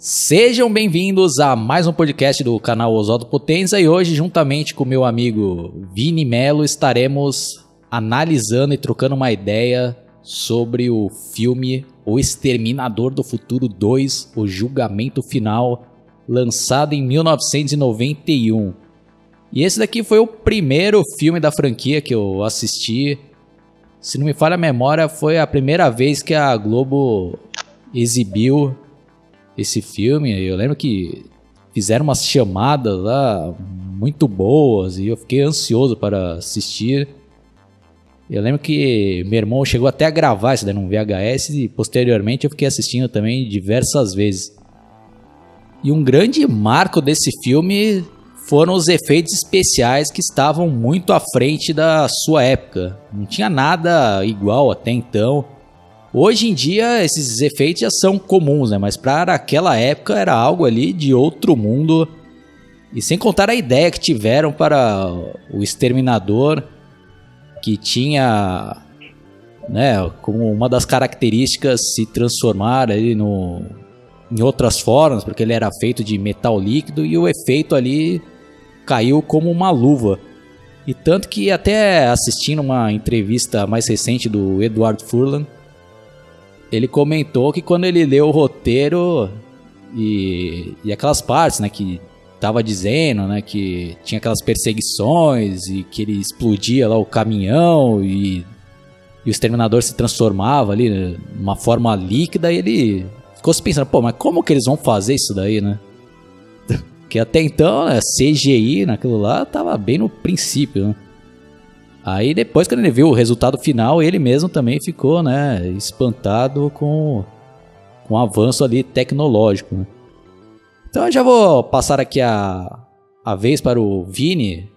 Sejam bem-vindos a mais um podcast do canal Oswaldo Potenza e hoje, juntamente com meu amigo Vini Melo, estaremos analisando e trocando uma ideia sobre o filme O Exterminador do Futuro 2, O Julgamento Final, lançado em 1991. E esse daqui foi o primeiro filme da franquia que eu assisti. Se não me falha a memória, foi a primeira vez que a Globo exibiu esse filme. Eu lembro que fizeram umas chamadas lá muito boas e eu fiquei ansioso para assistir. Eu lembro que meu irmão chegou até a gravar isso daí num VHS e posteriormente eu fiquei assistindo também diversas vezes. E um grande marco desse filme foram os efeitos especiais que estavam muito à frente da sua época. Não tinha nada igual até então. Hoje em dia esses efeitos já são comuns, né? Mas para aquela época era algo ali de outro mundo. E sem contar a ideia que tiveram para o Exterminador, que tinha, né, como uma das características se transformar ali em outras formas, porque ele era feito de metal líquido e o efeito ali caiu como uma luva. E tanto que até assistindo uma entrevista mais recente do Edward Furlan, ele comentou que quando ele leu o roteiro e aquelas partes, né, que tava dizendo, né, que tinha aquelas perseguições e que ele explodia lá o caminhão e o Exterminador se transformava ali, né, numa forma líquida, e ele ficou se pensando, pô, mas como que eles vão fazer isso daí, né? Porque até então, né, CGI naquilo lá tava bem no princípio, né? Aí depois, quando ele viu o resultado final, ele mesmo também ficou, né, espantado com o avanço ali tecnológico, né? Então eu já vou passar aqui a vez para o Vini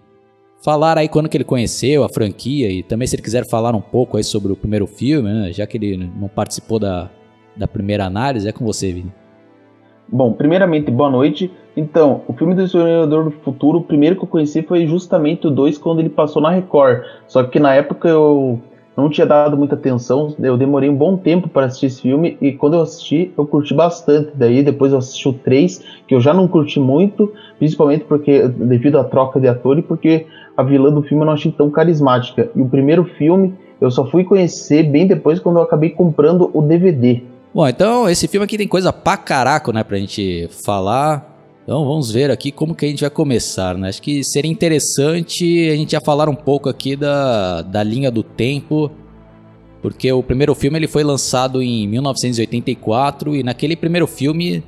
falar aí quando que ele conheceu a franquia e também se ele quiser falar um pouco aí sobre o primeiro filme, né, já que ele não participou da primeira análise. É com você, Vini. Bom, primeiramente, boa noite. Então, o filme do Exterminador do Futuro, o primeiro que eu conheci foi justamente o 2, quando ele passou na Record. Só que na época eu não tinha dado muita atenção, eu demorei um bom tempo para assistir esse filme, e quando eu assisti, eu curti bastante. Daí depois eu assisti o 3, que eu já não curti muito, principalmente porque devido à troca de ator e porque a vilã do filme eu não achei tão carismática. E o primeiro filme eu só fui conhecer bem depois, quando eu acabei comprando o DVD. Bom, então esse filme aqui tem coisa pra caraco, né, pra gente falar. Então vamos ver aqui como que a gente vai começar, né? Acho que seria interessante a gente já falar um pouco aqui da linha do tempo, porque o primeiro filme ele foi lançado em 1984 e naquele primeiro filme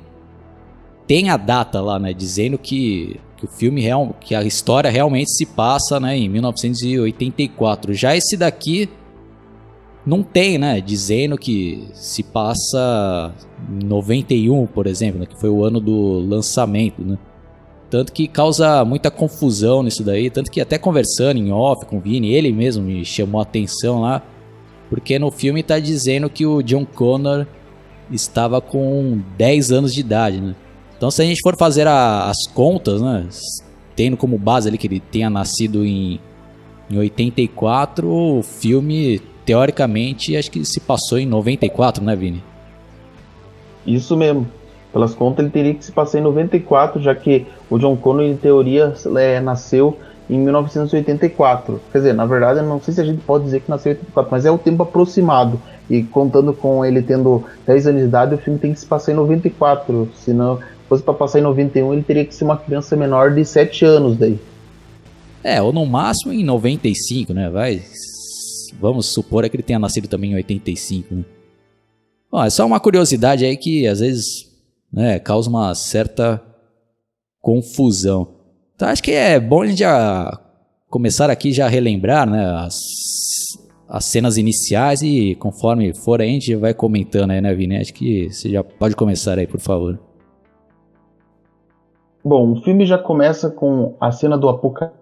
tem a data lá, né, dizendo que o filme que a história realmente se passa, né, em 1984. Já esse daqui não tem, né, dizendo que se passa em 91, por exemplo, né, que foi o ano do lançamento, né? Tanto que causa muita confusão nisso daí, tanto que até conversando em off com o Vini, ele mesmo me chamou a atenção lá, porque no filme tá dizendo que o John Connor estava com 10 anos de idade, né? Então se a gente for fazer as contas, né, tendo como base ali que ele tenha nascido em 84, o filme teoricamente acho que se passou em 94, né, Vini? Isso mesmo. Pelas contas ele teria que se passar em 94, já que o John Connor em teoria nasceu em 1984. Quer dizer, na verdade eu não sei se a gente pode dizer que nasceu em 84, mas é o tempo aproximado. E contando com ele tendo 10 anos de idade, o filme tem que se passar em 94. Se não fosse para passar em 91, ele teria que ser uma criança menor de 7 anos daí. Ou no máximo em 95, né, vai... Vamos supor que ele tenha nascido também em 85, né? Bom, é só uma curiosidade aí que às vezes, né, causa uma certa confusão. Então acho que é bom a gente já começar aqui já relembrar, né, as cenas iniciais e conforme for aí a gente vai comentando aí, né, Vini? Acho que você já pode começar aí, por favor. Bom, o filme já começa com a cena do apocalipse,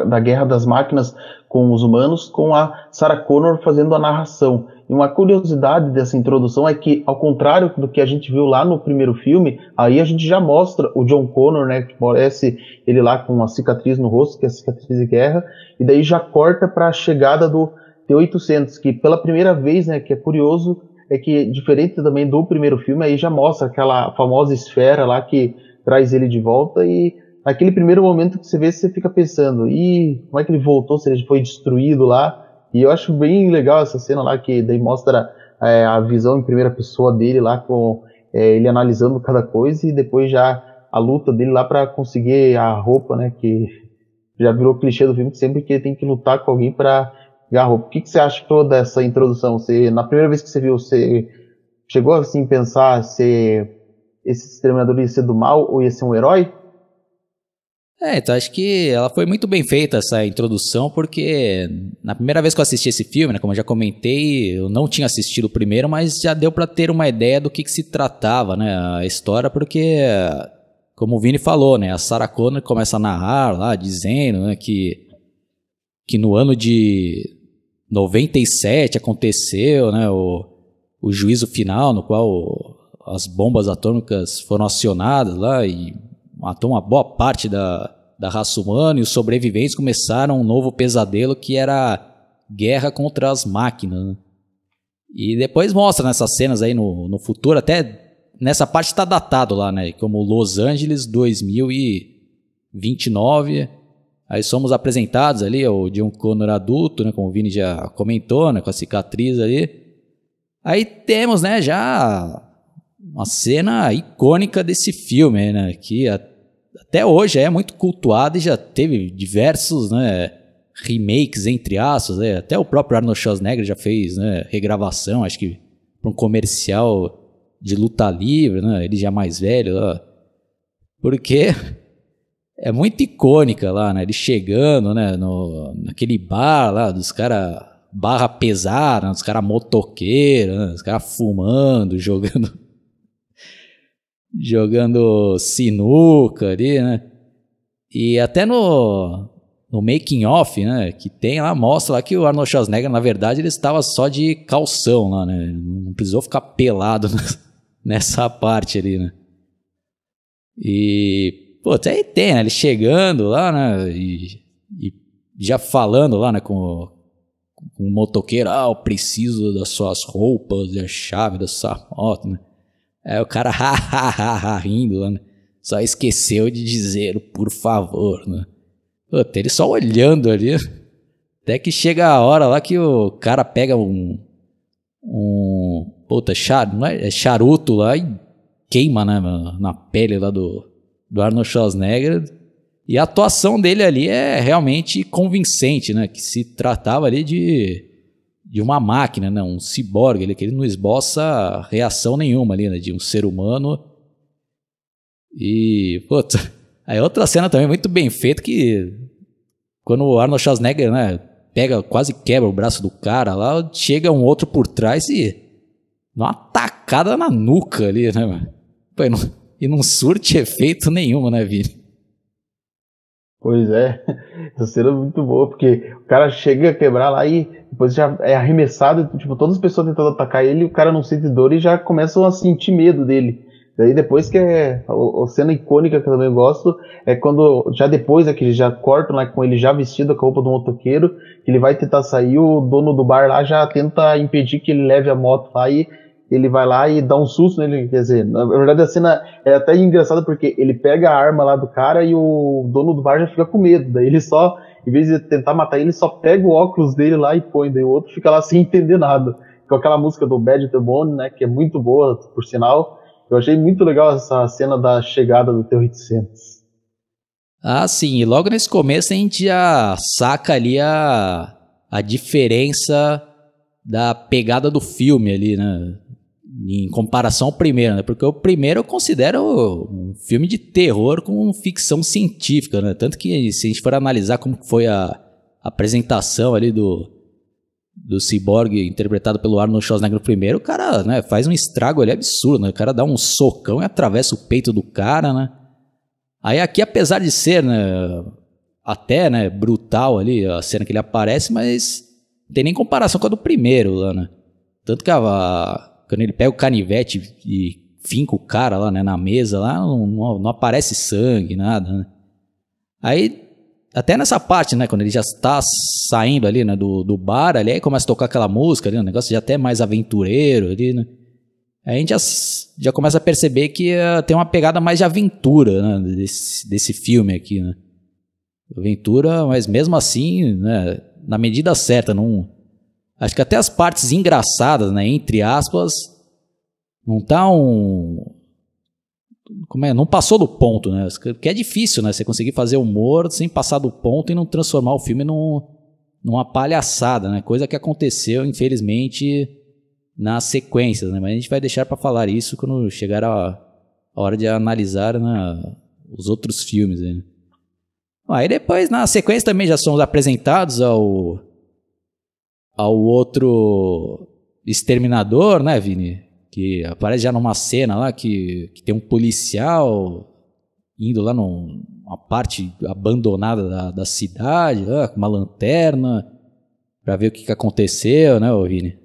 da guerra das máquinas com os humanos, com a Sarah Connor fazendo a narração. E uma curiosidade dessa introdução é que, ao contrário do que a gente viu lá no primeiro filme, aí a gente já mostra o John Connor, né, que parece ele lá com uma cicatriz no rosto, que é a cicatriz de guerra, e daí já corta para a chegada do T-800, que pela primeira vez, né, que é curioso, é que, diferente também do primeiro filme, aí já mostra aquela famosa esfera lá que traz ele de volta, e naquele primeiro momento que você vê, você fica pensando, e como é que ele voltou, se ele foi destruído lá? E eu acho bem legal essa cena lá, que daí mostra a visão em primeira pessoa dele lá, com ele analisando cada coisa, e depois já a luta dele lá para conseguir a roupa, né, que já virou clichê do filme, que sempre que ele tem que lutar com alguém para ganhar a roupa. O que você achou dessa introdução? Na primeira vez que você viu, você chegou assim a pensar se esse exterminador ia ser do mal ou ia ser um herói? Então acho que ela foi muito bem feita essa introdução, porque na primeira vez que eu assisti esse filme, né, como eu já comentei, eu não tinha assistido o primeiro, mas já deu pra ter uma ideia do que se tratava, né, a história, porque, como o Vini falou, né, a Sarah Connor começa a narrar lá, dizendo, né, que no ano de 97 aconteceu, né, o juízo final, no qual as bombas atômicas foram acionadas lá e matou uma boa parte da raça humana, e os sobreviventes começaram um novo pesadelo, que era guerra contra as máquinas, né? E depois mostra nessas cenas aí no futuro, até nessa parte está datado lá, né, como Los Angeles 2029. Aí somos apresentados ali o John Connor adulto, né, como o Vini já comentou, né, com a cicatriz ali. Aí temos, né, já uma cena icônica desse filme, né, que até hoje é muito cultuado e já teve diversos, né, remakes, entre aspas, né, até o próprio Arnold Schwarzenegger já fez, né, regravação, acho que para um comercial de luta livre, né, ele já mais velho, ó, porque é muito icônica lá, né, ele chegando, né, naquele bar lá dos caras barra pesada, dos caras motoqueiros, né, os caras fumando, jogando sinuca ali, né? E até no making off, né, que tem lá, mostra lá que o Arnold Schwarzenegger, na verdade, ele estava só de calção lá, né? Não precisou ficar pelado nessa parte ali, né? E, pô, até tem, né, ele chegando lá, né, e já falando lá, né, com o motoqueiro, eu preciso das suas roupas e a chave da sua moto, né? Aí o cara rindo lá, né? Só esqueceu de dizer por favor, né? Puta, ele só olhando ali, até que chega a hora lá que o cara pega não é charuto lá e queima, né, na pele lá do Arnold Schwarzenegger. E a atuação dele ali é realmente convincente, né? Que se tratava ali de uma máquina, né? Um ciborgue, que ele não esboça reação nenhuma ali, né? De um ser humano. E, puta, aí outra cena também muito bem feita, que quando o Arnold Schwarzenegger, né, quase quebra o braço do cara lá, chega um outro por trás e dá uma tacada na nuca ali, né, mano? Pô, e não surte efeito nenhum, né, Vini? Pois é, essa cena é muito boa, porque o cara chega a quebrar lá e depois já é arremessado, tipo, todas as pessoas tentando atacar ele, e o cara não sente dor e já começam a sentir medo dele. Daí depois que a cena icônica que eu também gosto, é quando, já depois é que eles já cortam lá com ele já vestido com a roupa do motoqueiro, que ele vai tentar sair, o dono do bar lá já tenta impedir que ele leve a moto lá, e ele vai lá e dá um susto nele, quer dizer, na verdade a cena é até engraçada porque ele pega a arma lá do cara e o dono do bar já fica com medo, daí ele só, em vez de tentar matar ele, só pega o óculos dele lá e põe, daí o outro fica lá sem entender nada, com aquela música do Bad the Bone, né, que é muito boa, por sinal. Eu achei muito legal essa cena da chegada do T-800. Ah, sim, e logo nesse começo a gente já saca ali a diferença da pegada do filme ali, né, em comparação ao primeiro, né, porque o primeiro eu considero um filme de terror com ficção científica, né, tanto que se a gente for analisar como foi a apresentação ali do Cyborg interpretado pelo Arnold Schwarzenegger no primeiro, o cara, né, faz um estrago ali absurdo, né? O cara dá um socão e atravessa o peito do cara, né? Aí aqui, apesar de ser, né, até, né, brutal ali a cena que ele aparece, mas não tem nem comparação com a do primeiro lá, né? Tanto que quando ele pega o canivete e finca o cara lá, né, na mesa lá, não aparece sangue, nada, né? Aí Até nessa parte, né, quando ele já está saindo ali, né, do bar, ali, aí começa a tocar aquela música ali, um negócio já até mais aventureiro ali, né. Aí a gente já começa a perceber que tem uma pegada mais de aventura, né, desse filme aqui, né. Aventura, mas mesmo assim, né, na medida certa, não... Acho que até as partes engraçadas, né, entre aspas, não tá não passou do ponto, né? Porque é difícil, né? Você conseguir fazer humor sem passar do ponto e não transformar o filme numa palhaçada, né? Coisa que aconteceu, infelizmente, nas sequências, né? Mas a gente vai deixar para falar isso quando chegar a hora de analisar, né, os outros filmes, né? Aí depois, na sequência, também já somos apresentados ao outro exterminador, né, Vini? Que aparece já numa cena lá que tem um policial indo lá numa parte abandonada da cidade, com uma lanterna, pra ver o que aconteceu, né, Vini?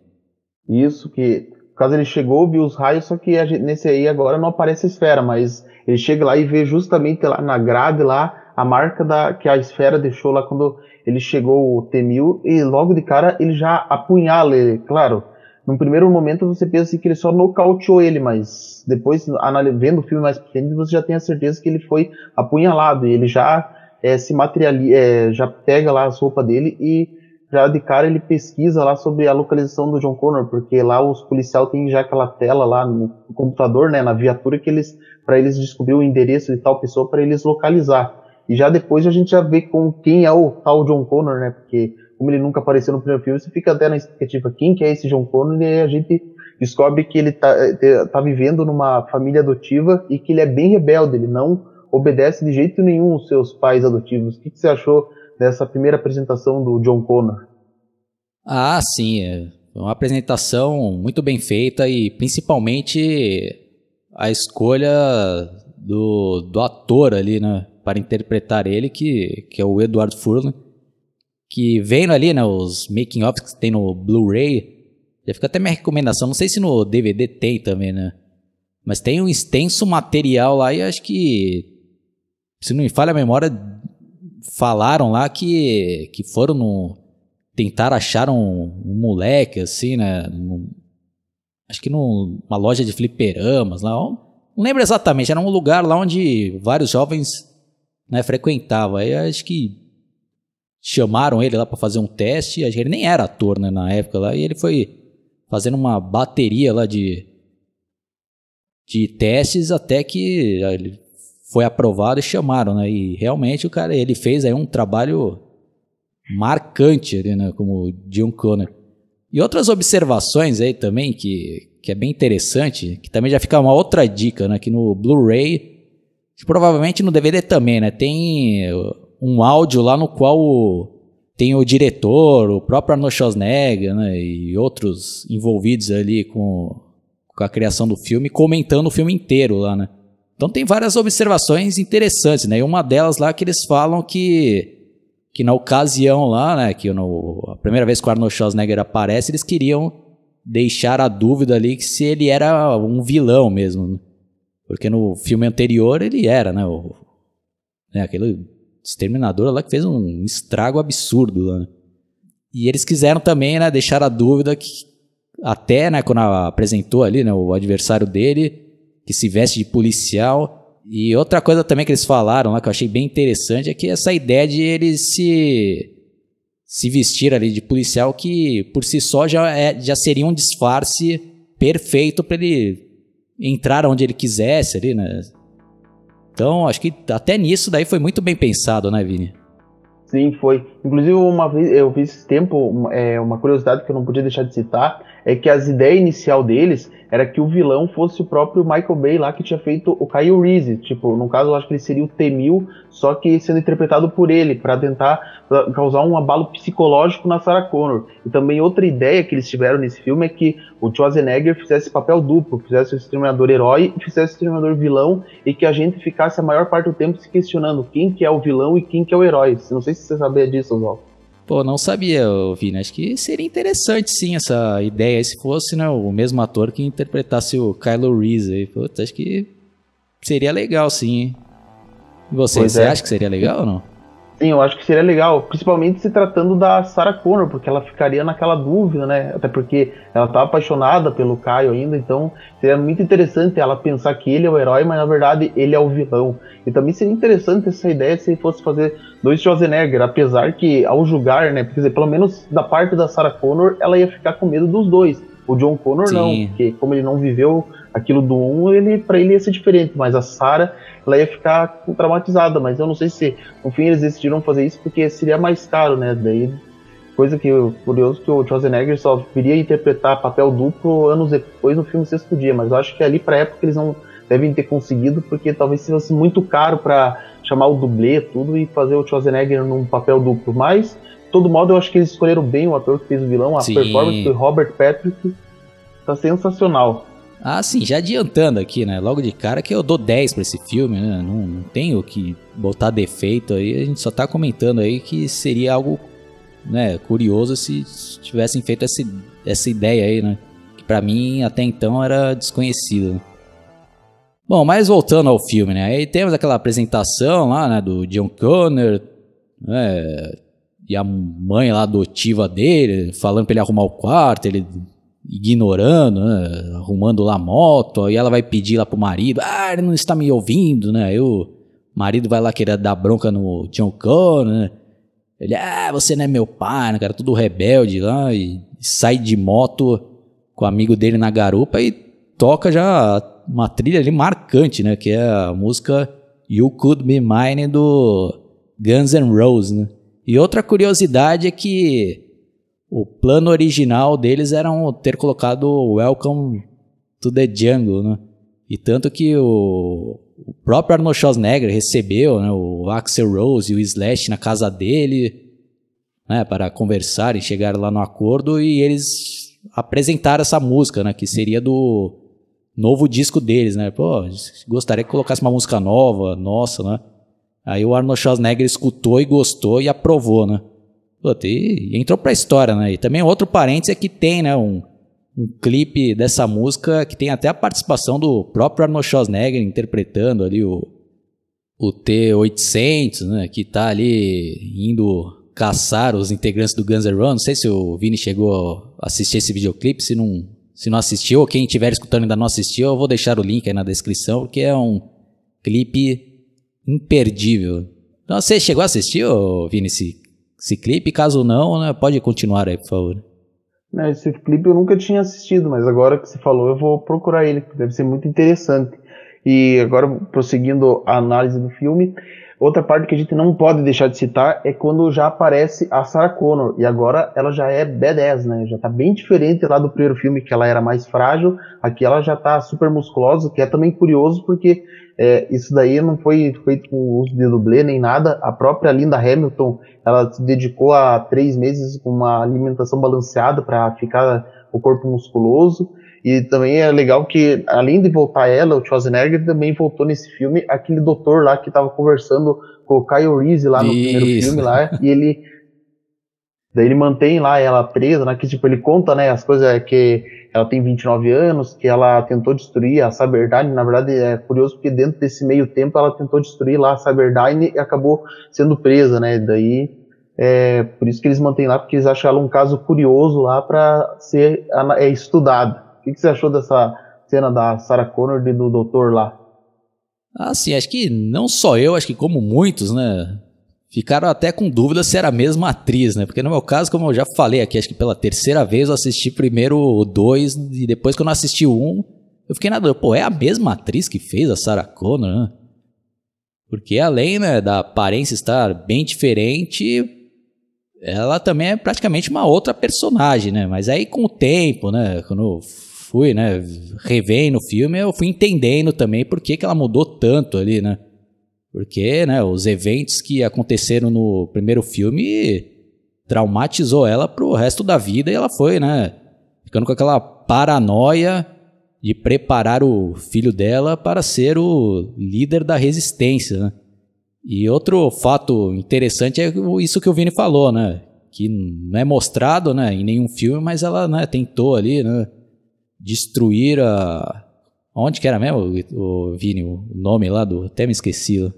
Isso, que no caso ele chegou, viu os raios, só que nesse aí agora não aparece a esfera, mas ele chega lá e vê justamente lá na grade lá a marca que a esfera deixou lá quando ele chegou o T-1000, e logo de cara ele já apunhala ele, claro. Num primeiro momento você pensa assim que ele só nocauteou ele, mas depois, vendo o filme mais pequeno, você já tem a certeza que ele foi apunhalado, e ele já se materializa, já pega lá as roupas dele e já de cara ele pesquisa lá sobre a localização do John Connor, porque lá os policiais têm já aquela tela lá no computador, né, na viatura, para eles descobrir o endereço de tal pessoa para eles localizar. E já depois a gente já vê com quem é o tal John Connor, né, porque como ele nunca apareceu no primeiro filme, você fica até na expectativa quem que é esse John Connor, e a gente descobre que ele tá vivendo numa família adotiva e que ele é bem rebelde, ele não obedece de jeito nenhum aos seus pais adotivos. O que você achou dessa primeira apresentação do John Connor? Ah, sim, é uma apresentação muito bem feita, e principalmente a escolha do ator ali, né, para interpretar ele, que é o Edward Furlong, que vendo ali, né, os making-ofs que tem no Blu-ray, já fica até minha recomendação, não sei se no DVD tem também, né, mas tem um extenso material lá, e acho que, se não me falha a memória, falaram lá que foram tentar achar um moleque, assim, né, acho que numa loja de fliperamas lá, não lembro exatamente, era um lugar lá onde vários jovens, né, frequentavam. Aí acho que chamaram ele lá para fazer um teste, acho que ele nem era ator, né, na época lá, e ele foi fazendo uma bateria lá de testes até que ele foi aprovado e chamaram, né, e realmente ele fez aí um trabalho marcante ali, né, como John Connor. E outras observações aí também que é bem interessante, que também já fica uma outra dica, né, que no Blu-ray, provavelmente no DVD também, né, tem um áudio lá no qual tem o diretor, o próprio Arnold Schwarzenegger, né, e outros envolvidos ali com a criação do filme, comentando o filme inteiro lá, né. Então tem várias observações interessantes, né, e uma delas lá que eles falam que na ocasião lá, né, que a primeira vez que o Arnold Schwarzenegger aparece, eles queriam deixar a dúvida ali que se ele era um vilão mesmo, porque no filme anterior ele era, né, aquele exterminador lá que fez um estrago absurdo lá, né? E eles quiseram também, né, deixar a dúvida que até, né, quando apresentou ali, né, o adversário dele, que se veste de policial. E outra coisa também que eles falaram lá, que eu achei bem interessante, é que essa ideia de eles se vestir ali de policial, que por si só já seria um disfarce perfeito para ele entrar onde ele quisesse ali, né? Então, acho que até nisso daí foi muito bem pensado, né, Vini? Sim, foi. Inclusive, uma vez eu vi esse tempo, uma curiosidade que eu não podia deixar de citar, é que as ideias inicial deles era que o vilão fosse o próprio Michael Bay lá, que tinha feito o Kyle Reese. Tipo, no caso, eu acho que ele seria o T-1000, só que sendo interpretado por ele, para tentar causar um abalo psicológico na Sarah Connor. E também outra ideia que eles tiveram nesse filme é que o Schwarzenegger fizesse papel duplo, fizesse o Exterminador herói e fizesse o Exterminador vilão, e que a gente ficasse a maior parte do tempo se questionando quem que é o vilão e quem que é o herói. Não sei se você sabia disso, Oswaldo. Pô, não sabia, Vini. Acho que seria interessante, sim, essa ideia. Se fosse, né, o mesmo ator que interpretasse o Kylo Reese. Putz, acho que seria legal, sim, hein? E você acha que seria legal ou não? Sim, eu acho que seria legal, principalmente se tratando da Sarah Connor, porque ela ficaria naquela dúvida, né? Até porque ela tá apaixonada pelo Caio ainda, então seria muito interessante ela pensar que ele é o herói, mas na verdade ele é o vilão. E também seria interessante essa ideia se fosse fazer dois Schwarzenegger, apesar que ao julgar, né? Quer dizer, pelo menos da parte da Sarah Connor, ela ia ficar com medo dos dois. O John Connor não, Sim. porque como ele não viveu aquilo do 1, para ele ia ser diferente, mas a Sarah, ela ia ficar traumatizada, mas eu não sei se no fim eles decidiram fazer isso porque seria mais caro, né? Daí, coisa que curioso que o Schwarzenegger só viria interpretar papel duplo anos depois no filme Sexto Dia, mas eu acho que ali pra época eles não devem ter conseguido, porque talvez fosse muito caro para chamar o dublê tudo e fazer o Schwarzenegger num papel duplo, mas de todo modo eu acho que eles escolheram bem o ator que fez o vilão, a performance do Robert Patrick tá sensacional. Ah, sim, já adiantando aqui, né? Logo de cara que eu dou 10 pra esse filme, né? Não tenho que botar defeito aí, a gente só tá comentando aí que seria algo, né, curioso se tivessem feito essa ideia aí, né? Que pra mim até então era desconhecido. Bom, mas voltando ao filme, né? Aí temos aquela apresentação lá, né, do John Connor, né? E a mãe lá adotiva dele, falando pra ele arrumar o quarto, ele ignorando, né, arrumando lá a moto, aí ela vai pedir lá pro marido, ele não está me ouvindo, né, aí o marido vai lá querer dar bronca no John Connor, né, ele, você não é meu pai, né, cara, tudo rebelde lá, e sai de moto com o amigo dele na garupa e toca já uma trilha ali marcante, né, que é a música You Could Be Mine do Guns N' Roses, né, e outra curiosidade é que o plano original deles era ter colocado Welcome to the Jungle, né? E tanto que o próprio Arnold Schwarzenegger recebeu, né, o Axl Rose e o Slash na casa dele, né, para conversar e chegar lá no acordo, e eles apresentaram essa música, né, que seria do novo disco deles, né? Pô, gostaria que colocasse uma música nova, nossa, né? Aí o Arnold Schwarzenegger escutou e gostou e aprovou, né? E entrou pra história, né? E também outro parênteses é que tem, né, um clipe dessa música que tem até a participação do próprio Arnold Schwarzenegger interpretando ali o T-800, né, que tá ali indo caçar os integrantes do Guns N' Roses. Não sei se o Vini chegou a assistir esse videoclipe, se não assistiu, ou quem estiver escutando ainda não assistiu, eu vou deixar o link aí na descrição, porque é um clipe imperdível. Então, você chegou a assistir, Vini, esse clipe? Caso não, né, pode continuar aí, por favor. Esse clipe eu nunca tinha assistido, mas agora que você falou eu vou procurar ele, deve ser muito interessante. E agora, prosseguindo a análise do filme, outra parte que a gente não pode deixar de citar é quando já aparece a Sarah Connor, e agora ela já é badass, né? Já tá bem diferente lá do primeiro filme, que ela era mais frágil, aqui ela já tá super musculosa, que é também curioso porque isso daí não foi feito com o uso de dublê nem nada. A própria Linda Hamilton, ela se dedicou a 3 meses com uma alimentação balanceada para ficar o corpo musculoso. E também é legal que, além de voltar ela, o Schwarzenegger também voltou nesse filme aquele doutor lá que estava conversando com o Kyle Reese lá no primeiro filme lá, e daí ele mantém lá ela presa, né, que tipo, ele conta, né, as coisas que ela tem 29 anos, que ela tentou destruir a Cyberdyne. Na verdade é curioso porque dentro desse meio tempo ela tentou destruir lá a Cyberdyne e acabou sendo presa, né, daí por isso que eles mantêm lá, porque eles acham ela um caso curioso lá para ser estudado. O que você achou dessa cena da Sarah Connor e do doutor lá? Sim, acho que não só eu, acho que como muitos, né, ficaram até com dúvida se era a mesma atriz, né? Porque no meu caso, como eu já falei aqui, acho que pela terceira vez eu assisti primeiro o 2 e depois que eu não assisti o 1, eu fiquei na dúvida, é a mesma atriz que fez a Sarah Connor, né? Porque além, né, da aparência estar bem diferente, ela também é praticamente uma outra personagem, né? Mas aí com o tempo, né, quando eu fui, né, revendo o filme, eu fui entendendo também por que ela mudou tanto ali, né? Porque, né, os eventos que aconteceram no primeiro filme traumatizou ela pro resto da vida e ela foi, né, ficando com aquela paranoia de preparar o filho dela para ser o líder da resistência, né? E outro fato interessante é isso que o Vini falou, né, que não é mostrado, né, em nenhum filme, mas ela, né, tentou ali, né, destruir onde que era mesmo, o Vini, o nome lá do... Até me esqueci.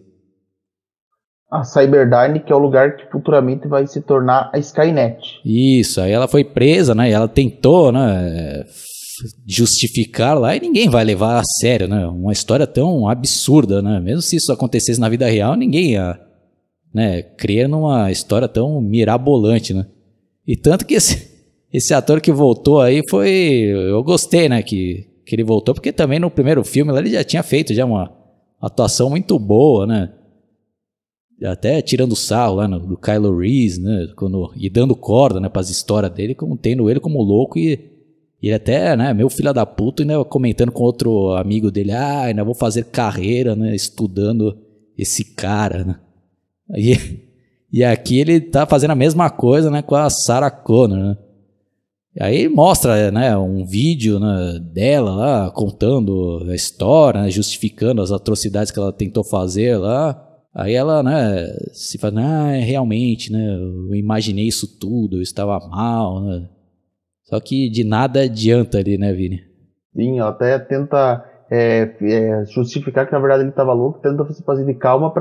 A Cyberdyne, que é o lugar que futuramente vai se tornar a Skynet. Isso, aí ela foi presa, né? E ela tentou, né, justificar lá e ninguém vai levar a sério, né? Uma história tão absurda, né? Mesmo se isso acontecesse na vida real, ninguém ia, né, crer numa história tão mirabolante, né? E tanto que esse ator que voltou aí foi... Eu gostei, né, que ele voltou, porque também no primeiro filme lá ele já tinha feito já uma atuação muito boa, né? Até tirando sarro lá do Kylo Reese, né? E dando corda, né, pras histórias dele, como tendo ele como louco e ele até, né, meu filho da puta, ainda comentando com outro amigo dele, ainda vou fazer carreira, né, estudando esse cara, né? E aqui ele tá fazendo a mesma coisa, né, com a Sarah Connor, né? Aí mostra, né, um vídeo, né, dela lá contando a história, né, justificando as atrocidades que ela tentou fazer lá. Aí ela, né, se fala, realmente, né, eu imaginei isso tudo, eu estava mal, né? Só que de nada adianta ali, né, Vini? Sim, ela até tenta justificar que na verdade ele estava louco, tenta se fazer de calma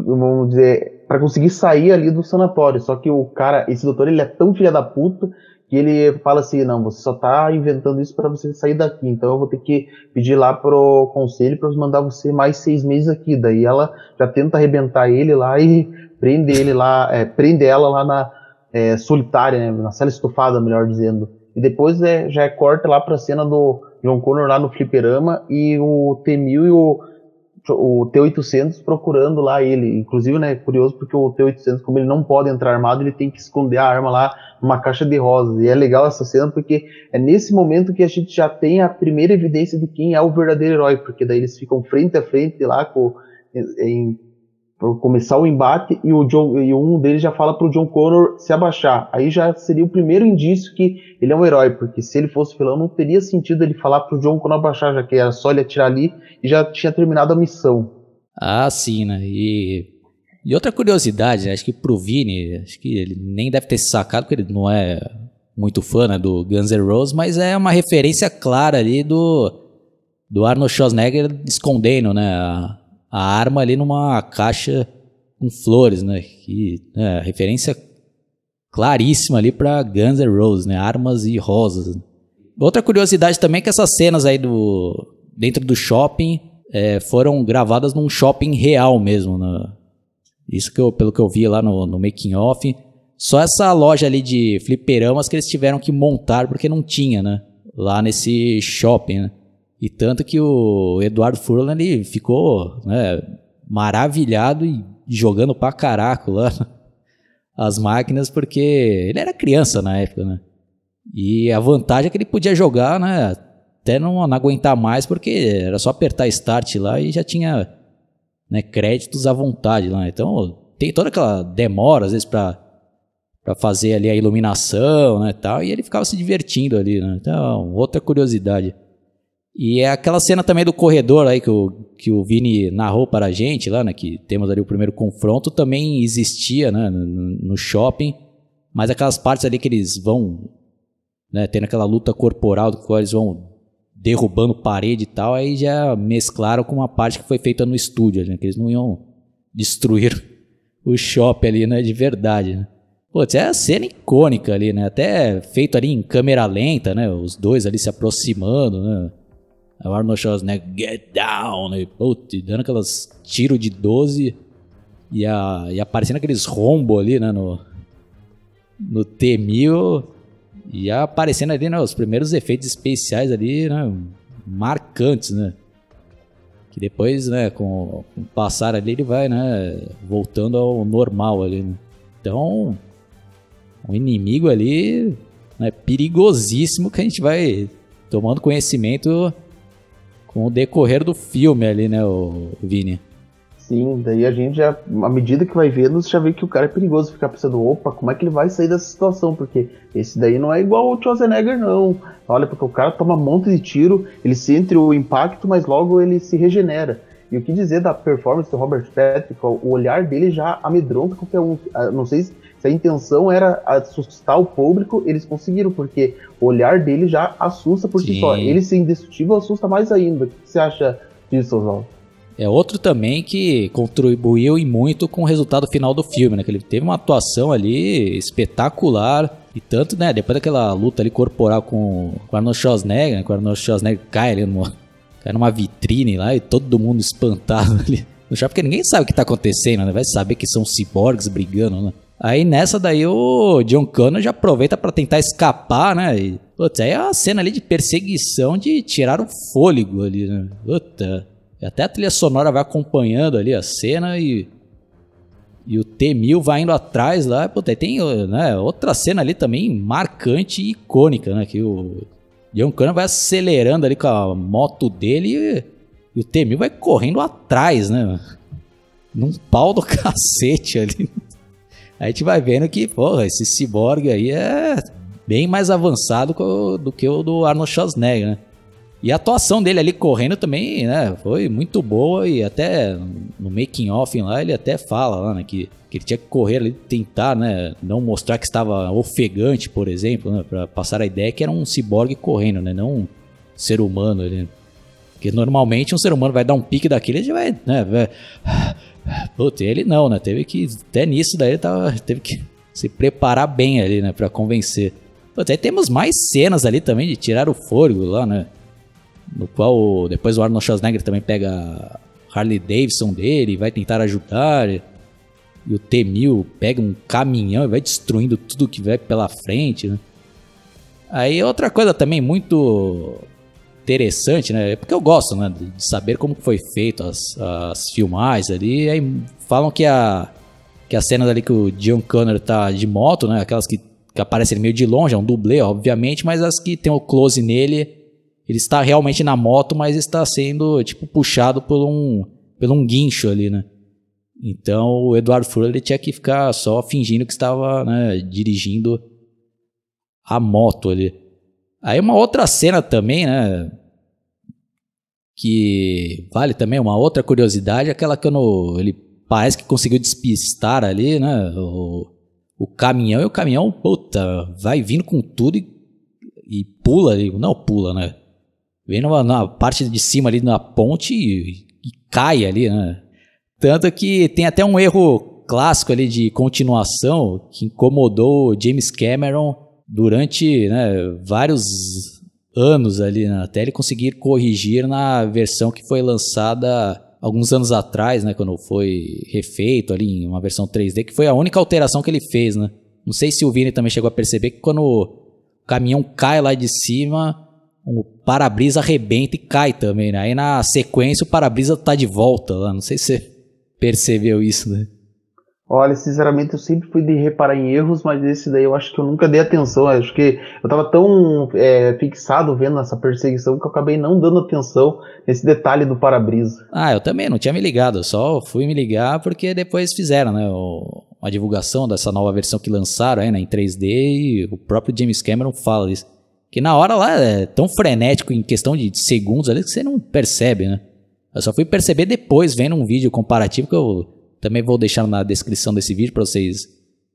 vamos dizer, para conseguir sair ali do sanatório. Só que o cara, esse doutor, ele é tão filha da puta que ele fala assim, não, você só tá inventando isso para você sair daqui, então eu vou ter que pedir lá pro conselho para mandar você mais 6 meses aqui. Daí ela já tenta arrebentar ele lá e prende ela lá na solitária, né, na cela estufada, melhor dizendo. E depois já corta lá pra cena do John Connor lá no fliperama e o T-1000 e o T-800 procurando lá ele. Inclusive, né, curioso porque o T-800, como ele não pode entrar armado, ele tem que esconder a arma lá numa caixa de rosas. E é legal essa cena porque é nesse momento que a gente já tem a primeira evidência de quem é o verdadeiro herói, porque daí eles ficam frente a frente lá para começar o embate e um deles já fala pro John Connor se abaixar. Aí já seria o primeiro indício que ele é um herói, porque se ele fosse vilão não teria sentido ele falar pro John Connor abaixar, já que era só ele atirar ali e já tinha terminado a missão. Ah, sim, né? E outra curiosidade, né? Acho que pro Vini, acho que ele nem deve ter se sacado, porque ele não é muito fã, né, do Guns N' Roses, mas é uma referência clara ali do Arnold Schwarzenegger escondendo, né, a arma ali numa caixa com flores, né? Que referência claríssima ali para Guns N' Roses, né? Armas e rosas. Outra curiosidade também é que essas cenas aí dentro do shopping foram gravadas num shopping real mesmo, né? Isso pelo que eu vi lá no making of. Só essa loja ali de fliperamas que eles tiveram que montar porque não tinha, né? Lá nesse shopping, né? E tanto que o Eduardo Furlan ele ficou, né, maravilhado e jogando pra caraco lá as máquinas, porque ele era criança na época, né? E a vantagem é que ele podia jogar, né, até não aguentar mais, porque era só apertar Start lá e já tinha, né, créditos à vontade lá. Então tem toda aquela demora, às vezes, pra fazer ali a iluminação, né, tal, e ele ficava se divertindo ali, né? Então, outra curiosidade. E é aquela cena também do corredor aí que o Vini narrou para a gente lá, né, que temos ali o primeiro confronto, também existia, né, no shopping, mas aquelas partes ali que eles vão, né, tendo aquela luta corporal, do qual eles vão derrubando parede e tal, aí já mesclaram com uma parte que foi feita no estúdio, né, que eles não iam destruir o shopping ali, né, de verdade, né. Putz, é a cena icônica ali, né, até feito ali em câmera lenta, né, os dois ali se aproximando, né. O Arnold Schwarzenegger, get down, né? Putz, dando aquelas tiros de 12 e aparecendo aqueles rombos ali, né, no T-1000 e aparecendo ali, né, os primeiros efeitos especiais ali, né, marcantes, né, que depois, né, com o passar ali ele vai, né, voltando ao normal ali, né? Então, um inimigo ali, né, perigosíssimo que a gente vai tomando conhecimento com o decorrer do filme ali, né, o Vini? Sim, daí a gente já, à medida que vai vendo, você já vê que o cara é perigoso, ficar pensando, opa, como é que ele vai sair dessa situação? Porque esse daí não é igual o Schwarzenegger, não. Olha, porque o cara toma um monte de tiro, ele sente o impacto, mas logo ele se regenera. E o que dizer da performance do Robert Patrick, o olhar dele já amedronta qualquer um. Não sei se a intenção era assustar o público, eles conseguiram, porque o olhar dele já assusta por si só. Ele ser indestrutível assusta mais ainda. O que você acha disso, Oswaldo? é outro também que contribuiu e muito com o resultado final do filme, né? Que ele teve uma atuação ali espetacular. E tanto, né? Depois daquela luta ali corporal com o Arnold Schwarzenegger, né? Que o Arnold Schwarzenegger cai ali numa vitrine lá e todo mundo espantado ali no shopping, porque ninguém sabe o que tá acontecendo, né? Vai saber que são ciborgues brigando, né? Aí nessa daí o John Connor já aproveita pra tentar escapar, né? E, putz, aí é uma cena ali de perseguição de tirar o fôlego ali, né? Puta. Até a trilha sonora vai acompanhando ali a cena e o T-1000 vai indo atrás lá. Puta, tem, né, outra cena ali também marcante e icônica, né? Que o John Connor vai acelerando ali com a moto dele e o T-1000 vai correndo atrás, né? Num pau do cacete ali. Aí a gente vai vendo que, porra, esse ciborgue aí é bem mais avançado do que o do Arnold Schwarzenegger, né? E a atuação dele ali correndo também, né, foi muito boa. E até no making off lá ele até fala lá, né, que ele tinha que correr ali, tentar, né, não mostrar que estava ofegante, por exemplo, né, para passar a ideia que era um ciborgue correndo, né, não um ser humano ali. Porque normalmente um ser humano vai dar um pique daquele e já vai, né, putz, ele não, né, teve que, até nisso daí teve que se preparar bem ali, né, para convencer. Putz, aí temos mais cenas ali também de tirar o fôlego lá, né, no qual depois o Arnold Schwarzenegger também pega a Harley Davidson dele e vai tentar ajudar. E o T-1000 pega um caminhão e vai destruindo tudo que vai pela frente, né? Aí outra coisa também muito interessante, né? É porque eu gosto, né, de saber como foi feito as filmagens ali. Aí falam que a cena ali que o John Connor tá de moto, né? Aquelas que aparecem meio de longe, é um dublê, obviamente, mas as que tem o close nele, ele está realmente na moto, mas está sendo, tipo, puxado por um guincho ali, né? Então o Edward Furley tinha que ficar só fingindo que estava, né, dirigindo a moto ali. Aí uma outra cena também, né, que vale também uma outra curiosidade, aquela que ele parece que conseguiu despistar ali, né, o caminhão, e o caminhão, puta, vai vindo com tudo e pula ali, não pula, né? Vem na parte de cima ali na ponte e cai ali, né? Tanto que tem até um erro clássico ali de continuação que incomodou o James Cameron durante, né, vários anos ali, né, até ele conseguir corrigir na versão que foi lançada alguns anos atrás, né, quando foi refeito ali em uma versão 3D, que foi a única alteração que ele fez, né? Não sei se o Vini também chegou a perceber que quando o caminhão cai lá de cima, o para-brisa arrebenta e cai também, né? Aí na sequência o para-brisa tá de volta lá. Não sei se você percebeu isso, né? Olha, sinceramente eu sempre fui de reparar em erros, mas esse daí eu acho que eu nunca dei atenção. Eu acho que eu tava tão fixado vendo essa perseguição que eu acabei não dando atenção nesse detalhe do para-brisa. Ah, eu também não tinha me ligado. Eu só fui me ligar porque depois fizeram, né, a divulgação dessa nova versão que lançaram aí, né, em 3D, e o próprio James Cameron fala isso. Que na hora lá é tão frenético em questão de segundos ali que você não percebe, né? Eu só fui perceber depois, vendo um vídeo comparativo, que eu também vou deixar na descrição desse vídeo para vocês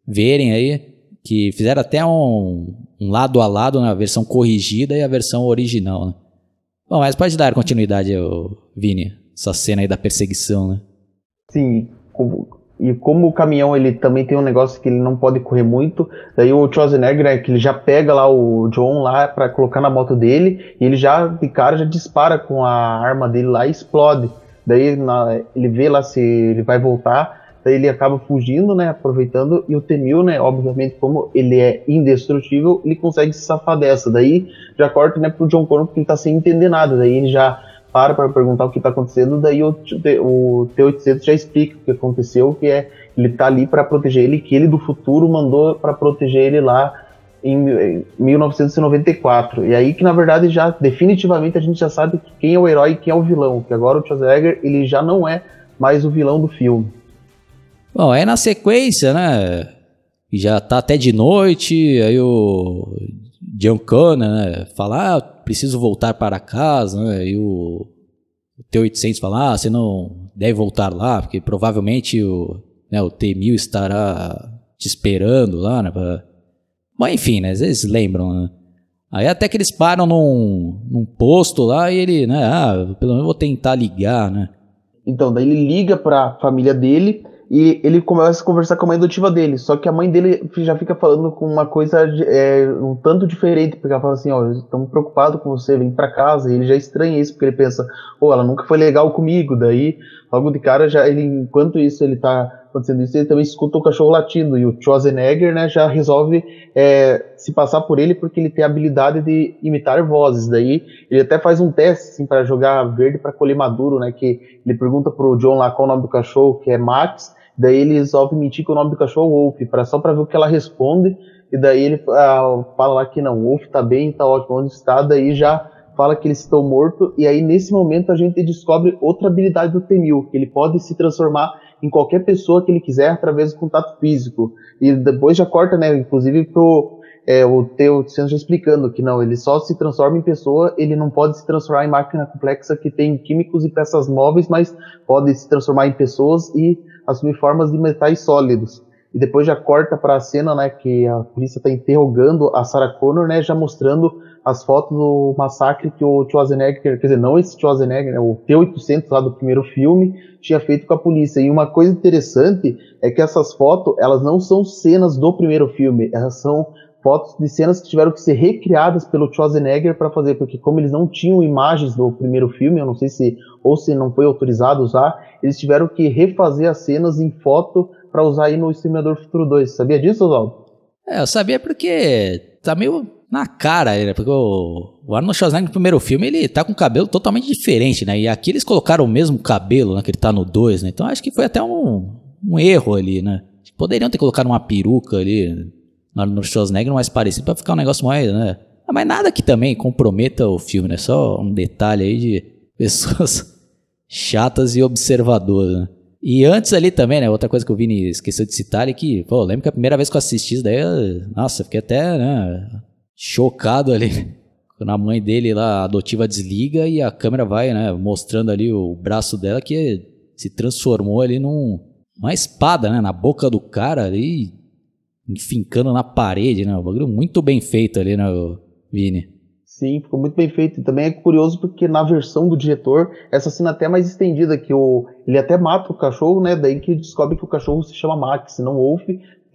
verem aí, que fizeram até um lado a lado na versão corrigida e a versão original, né? Bom, mas pode dar continuidade, Vini, essa cena aí da perseguição, né? Sim, como o caminhão ele também tem um negócio que ele não pode correr muito, daí o Schwarzenegger, né, que ele já pega lá o John lá para colocar na moto dele, e ele já, de cara, já dispara com a arma dele lá e explode. Daí ele vê lá se ele vai voltar, daí ele acaba fugindo, né, aproveitando, e o T-1000, né, obviamente, como ele é indestrutível, ele consegue se safar dessa. Daí já corta, né, pro John Connor, porque ele tá sem entender nada, daí ele já para perguntar o que está acontecendo, daí o T-800 já explica o que aconteceu, que é ele tá ali para proteger ele, que ele do futuro mandou para proteger ele lá em 1994. E aí que na verdade já definitivamente a gente já sabe quem é o herói e quem é o vilão, que agora o Schwarzenegger ele já não é mais o vilão do filme. Bom, aí na sequência, né, já tá até de noite, aí o John Connor, né, fala, preciso voltar para casa, né, e o T-800 fala, você não deve voltar lá, porque provavelmente o T-1000 estará te esperando lá, né, mas enfim, né, vocês lembram, né? Aí até que eles param num posto lá e ele, né, pelo menos vou tentar ligar, né. Então, daí ele liga pra família dele e ele começa a conversar com a mãe adotiva dele. Só que a mãe dele já fica falando com uma coisa um tanto diferente, porque ela fala assim, ó, estamos preocupados com você, vem pra casa. E ele já estranha isso, porque ele pensa, pô, ela nunca foi legal comigo. Daí, logo de cara, enquanto isso ele tá acontecendo isso, ele também escuta o cachorro latindo. E o Schwarzenegger, né, já resolve se passar por ele, porque ele tem a habilidade de imitar vozes. Daí ele até faz um teste assim, para jogar verde para colher maduro, né, que ele pergunta pro John lá qual o nome do cachorro, que é Max. Daí ele resolve mentir que o nome do cachorro é Wolf, só para ver o que ela responde. E daí ele fala lá que não, o Wolf tá bem, tá ótimo, onde está. Daí já fala que eles estão mortos. E aí nesse momento a gente descobre outra habilidade do T-1000, que ele pode se transformar em qualquer pessoa que ele quiser através do contato físico. E depois já corta, né, inclusive pro o T-800 já explicando que não, ele só se transforma em pessoa, ele não pode se transformar em máquina complexa que tem químicos e peças móveis, mas pode se transformar em pessoas e assumir formas de metais sólidos. E depois já corta para a cena, né, que a polícia está interrogando a Sarah Connor, né, já mostrando as fotos do massacre que o Schwarzenegger, quer dizer, não esse Schwarzenegger, né, o T-800 lá do primeiro filme, tinha feito com a polícia. E uma coisa interessante é que essas fotos, elas não são cenas do primeiro filme, elas são fotos de cenas que tiveram que ser recriadas pelo Schwarzenegger para fazer, porque como eles não tinham imagens do primeiro filme, eu não sei se não foi autorizado usar, eles tiveram que refazer as cenas em foto para usar aí no Exterminador do Futuro 2. Sabia disso, Oswaldo? Eu sabia porque tá meio na cara, né? Porque o Arnold Schwarzenegger no primeiro filme, ele tá com um cabelo totalmente diferente, né? E aqui eles colocaram o mesmo cabelo, né? Que ele tá no 2, né? Então acho que foi até um erro ali, né? Poderiam ter colocado uma peruca ali no Schwarzenegger mais parecido pra ficar um negócio mais, né? Mas nada que também comprometa o filme, né? Só um detalhe aí de pessoas chatas e observadoras, né? E antes ali também, né? Outra coisa que o Vini esqueceu de citar é que, pô, eu lembro que a primeira vez que eu assisti isso daí, nossa, fiquei até, né, chocado ali. Quando a mãe dele lá, adotiva, desliga e a câmera vai, né, mostrando ali o braço dela que se transformou ali numa espada, né? Na boca do cara ali, enfincando na parede, né? Um bagulho muito bem feito ali, né, Vini? Sim, ficou muito bem feito. E também é curioso porque na versão do diretor, essa cena até é mais estendida, que ele até mata o cachorro, né? Daí que descobre que o cachorro se chama Max, não Wolf.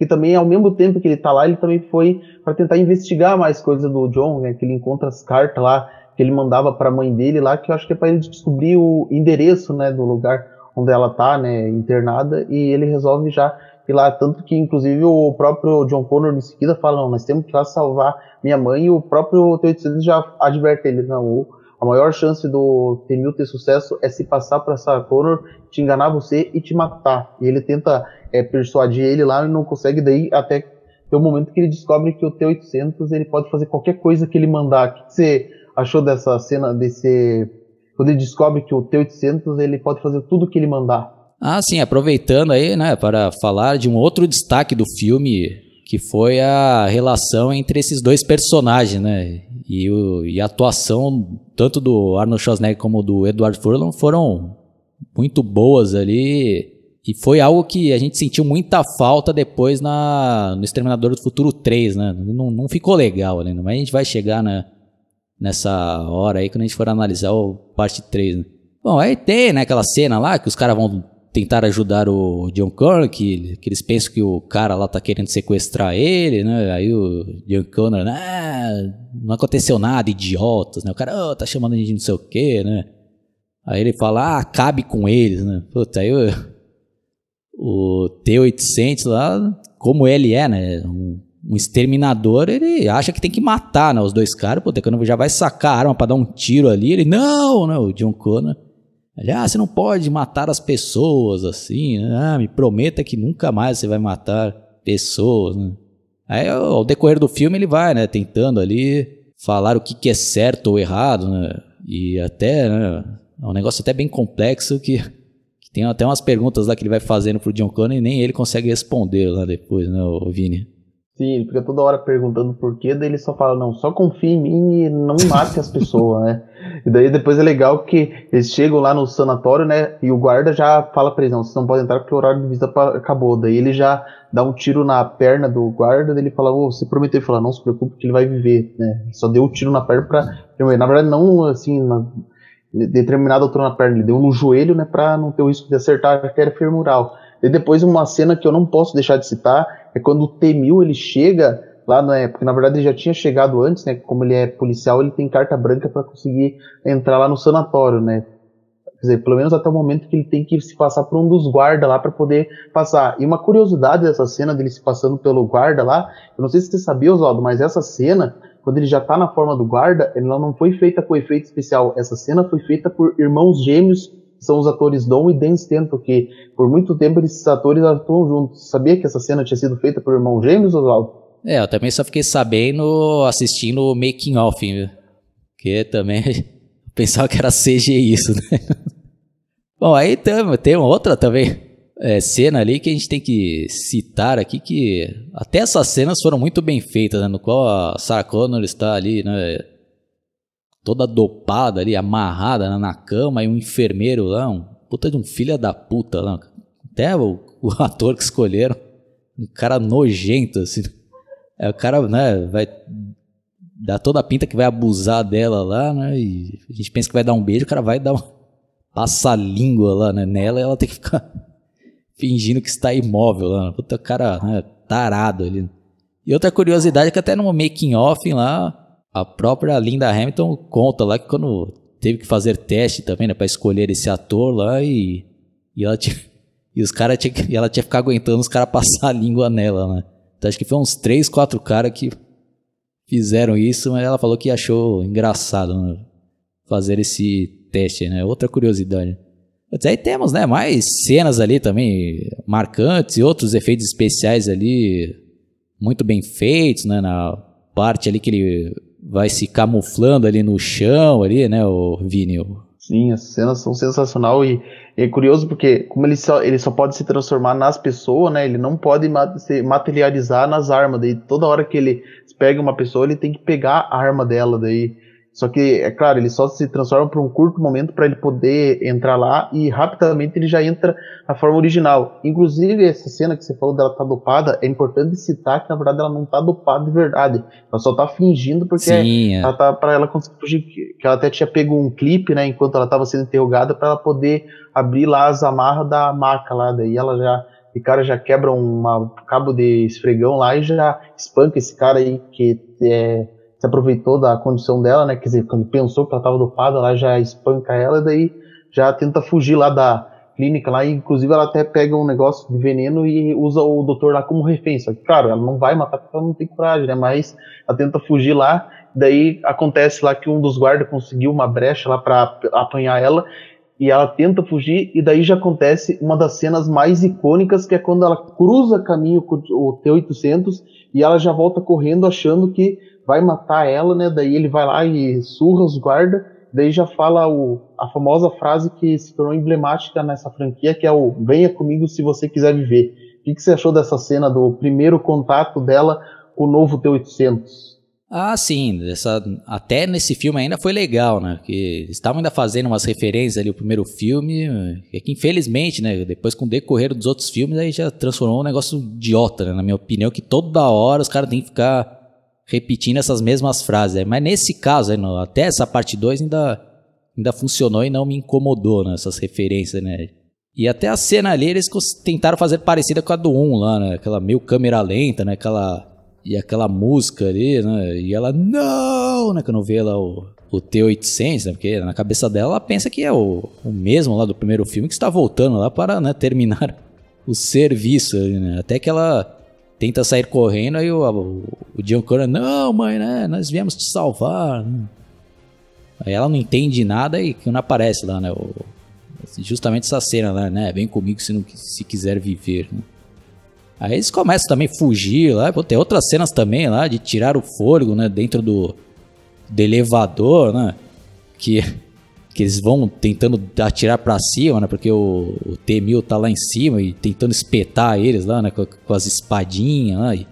E também, ao mesmo tempo que ele tá lá, ele também foi para tentar investigar mais coisas do John, né? Que ele encontra as cartas lá, que ele mandava pra mãe dele lá, que eu acho que é pra ele descobrir o endereço, né? Do lugar onde ela tá, né? Internada. E ele resolve já ir lá, tanto que inclusive o próprio John Connor em seguida fala, não, nós temos que ir lá salvar minha mãe, e o próprio T-800 já adverte ele, não, a maior chance do T-1000 ter sucesso é se passar para Sarah Connor, te enganar você e te matar. E ele tenta persuadir ele lá e não consegue, daí até ter o momento que ele descobre que o T-800 ele pode fazer qualquer coisa que ele mandar. O que você achou dessa cena, quando ele descobre que o T-800 ele pode fazer tudo que ele mandar? Ah, sim, aproveitando aí, né, para falar de um outro destaque do filme, que foi a relação entre esses dois personagens, né, e a atuação tanto do Arnold Schwarzenegger como do Edward Furlong foram muito boas ali, e foi algo que a gente sentiu muita falta depois no Exterminador do Futuro 3, né, não ficou legal ali, mas a gente vai chegar nessa hora aí quando a gente for analisar o parte 3, né. Bom, aí tem, né, aquela cena lá que os caras vão tentar ajudar o John Connor, que eles pensam que o cara lá tá querendo sequestrar ele, né? Aí o John Connor, não aconteceu nada, idiotas, né? O cara, tá chamando a gente de não sei o quê, né? Aí ele fala, acabe com eles, né? Puta, aí o T-800 lá, como ele é, né? Um exterminador, ele acha que tem que matar, né? Os dois caras, puta, quando já vai sacar a arma pra dar um tiro ali, ele, não, o John Connor. Ele, você não pode matar as pessoas assim, né? Me prometa que nunca mais você vai matar pessoas, né? Aí ao decorrer do filme ele vai, né, tentando ali falar o que é certo ou errado, né? E até, né, é um negócio até bem complexo que tem até umas perguntas lá que ele vai fazendo pro John Connor e nem ele consegue responder lá depois, né, o Vini? Sim, ele fica toda hora perguntando por quê, daí ele só fala, não, só confie em mim e não mate as pessoas, né? E daí depois é legal que eles chegam lá no sanatório, né? E o guarda já fala pra eles, não, vocês não podem entrar porque o horário de visita acabou. Daí ele já dá um tiro na perna do guarda, daí ele fala, você prometeu, ele fala, não se preocupe que ele vai viver, né? Ele só deu o tiro na perna pra... Na verdade não, assim, determinada altura na perna, ele deu no joelho, né, pra não ter o risco de acertar a artéria femoral. E depois uma cena que eu não posso deixar de citar é quando o T-1000 ele chega lá, né, porque na verdade ele já tinha chegado antes, né, como ele é policial, ele tem carta branca para conseguir entrar lá no sanatório, né. Quer dizer, pelo menos até o momento que ele tem que se passar por um dos guardas lá para poder passar. E uma curiosidade dessa cena dele se passando pelo guarda lá, eu não sei se você sabia, Oswaldo, mas essa cena, quando ele já tá na forma do guarda, ela não foi feita com efeito especial. Essa cena foi feita por irmãos gêmeos, que são os atores Dom e Dan Stanton, que por muito tempo esses atores atuam juntos. Sabia que essa cena tinha sido feita por irmãos gêmeos, Oswaldo? Eu também só fiquei sabendo assistindo o making of, viu? Que também pensava que era CGI isso, né? Bom, aí tem outra também cena ali que a gente tem que citar aqui, que até essas cenas foram muito bem feitas, né? No qual a Sarah Connor está ali, né? Toda dopada ali, amarrada, né, na cama, e um enfermeiro lá, um puta de um filho da puta lá. Até o ator que escolheram, um cara nojento, assim. O cara, né, vai dar toda a pinta que vai abusar dela lá, né? E a gente pensa que vai dar um beijo, o cara vai dar passa a língua lá, né, nela, e ela tem que ficar fingindo que está imóvel lá. Puta, cara, né, tarado ali. E outra curiosidade é que até no making off lá, a própria Linda Hamilton conta lá que quando teve que fazer teste também, né, pra escolher esse ator lá, e ela tinha, e os caras e ela tinha que ficar aguentando os caras passar a língua nela, né. Então acho que foi uns 3, 4 caras que fizeram isso, mas ela falou que achou engraçado, né, fazer esse teste, né? Outra curiosidade. Mas aí temos, né, mais cenas ali também marcantes e outros efeitos especiais ali muito bem feitos, né, na parte ali que ele vai se camuflando ali no chão ali, né, o Vini. Sim, as cenas são sensacionais e é curioso porque como ele só pode se transformar nas pessoas, né, ele não pode se materializar nas armas, daí toda hora que ele pega uma pessoa ele tem que pegar a arma dela, daí só que, é claro, ele só se transforma por um curto momento para ele poder entrar lá e rapidamente ele já entra na forma original. Inclusive, essa cena que você falou dela tá dopada, é importante citar que, na verdade, ela não tá dopada de verdade. Ela só tá fingindo porque ela tá para ela conseguir fugir. Que ela até tinha pego um clipe, né, enquanto ela tava sendo interrogada para ela poder abrir lá as amarras da maca lá. Daí ela já, o cara já quebra um cabo de esfregão lá e já espanca esse cara aí que se aproveitou da condição dela, né, quer dizer, quando pensou que ela estava dopada, ela já espanca ela e daí já tenta fugir lá da clínica lá, e inclusive ela até pega um negócio de veneno e usa o doutor lá como refém, só que, claro, ela não vai matar porque ela não tem coragem, né, mas ela tenta fugir lá, daí acontece lá que um dos guardas conseguiu uma brecha lá para apanhar ela, e ela tenta fugir, e daí já acontece uma das cenas mais icônicas, que é quando ela cruza caminho com o T-800, e ela já volta correndo achando que vai matar ela, né, daí ele vai lá e surra os guardas, daí já fala a famosa frase que se tornou emblemática nessa franquia, que é o venha comigo se você quiser viver. O que você achou dessa cena do primeiro contato dela com o novo T-800? Ah, sim, até nesse filme ainda foi legal, né, que eles estavam ainda fazendo umas referências ali ao primeiro filme, que infelizmente, né, depois com o decorrer dos outros filmes, aí já transformou um negócio idiota, né, na minha opinião, que toda hora os caras têm que ficar repetindo essas mesmas frases, né? Mas nesse caso, até essa parte 2 ainda funcionou e não me incomodou, né, essas referências, né? E até a cena ali eles tentaram fazer parecida com a do 1 lá, né? Aquela meio câmera lenta, né? Aquela música ali, né? E ela, não, né? Quando vê lá o T-800, né? Porque na cabeça dela ela pensa que é o mesmo lá do primeiro filme que está voltando lá para, né, terminar o serviço, né? Até que ela tenta sair correndo, aí o John Connor, não, mãe, né, nós viemos te salvar. Aí ela não entende nada e não aparece lá, né, justamente essa cena lá, né, vem comigo se quiser viver, né. Aí eles começam também a fugir lá, tem outras cenas também lá, de tirar o fôlego, né, dentro do elevador, né, que eles vão tentando atirar pra cima, né? Porque o T-1000 tá lá em cima e tentando espetar eles lá, né? Com as espadinhas lá e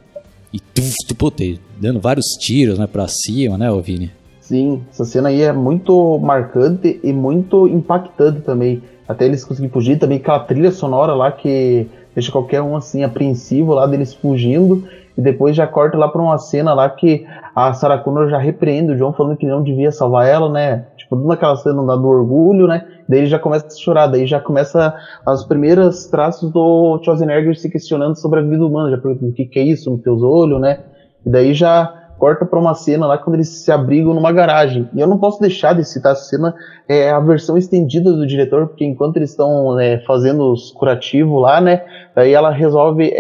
dando vários tiros, né? Pra cima, né, Vini? Sim, essa cena aí é muito marcante e muito impactante também. Até eles conseguirem fugir, também aquela trilha sonora lá que deixa qualquer um assim apreensivo lá deles fugindo, e depois já corta lá pra uma cena lá que a Sarah Connor já repreende o John falando que não devia salvar ela, né? Tipo, naquela cena lá do orgulho, né? Daí ele já começa a chorar, daí já começa as primeiras traços do Schwarzenegger se questionando sobre a vida humana, já perguntando o que é isso nos teus olhos, né? E daí já corta pra uma cena lá quando eles se abrigam numa garagem. E eu não posso deixar de citar essa cena, a versão estendida do diretor, porque enquanto eles estão fazendo os curativos lá, né, daí ela resolve,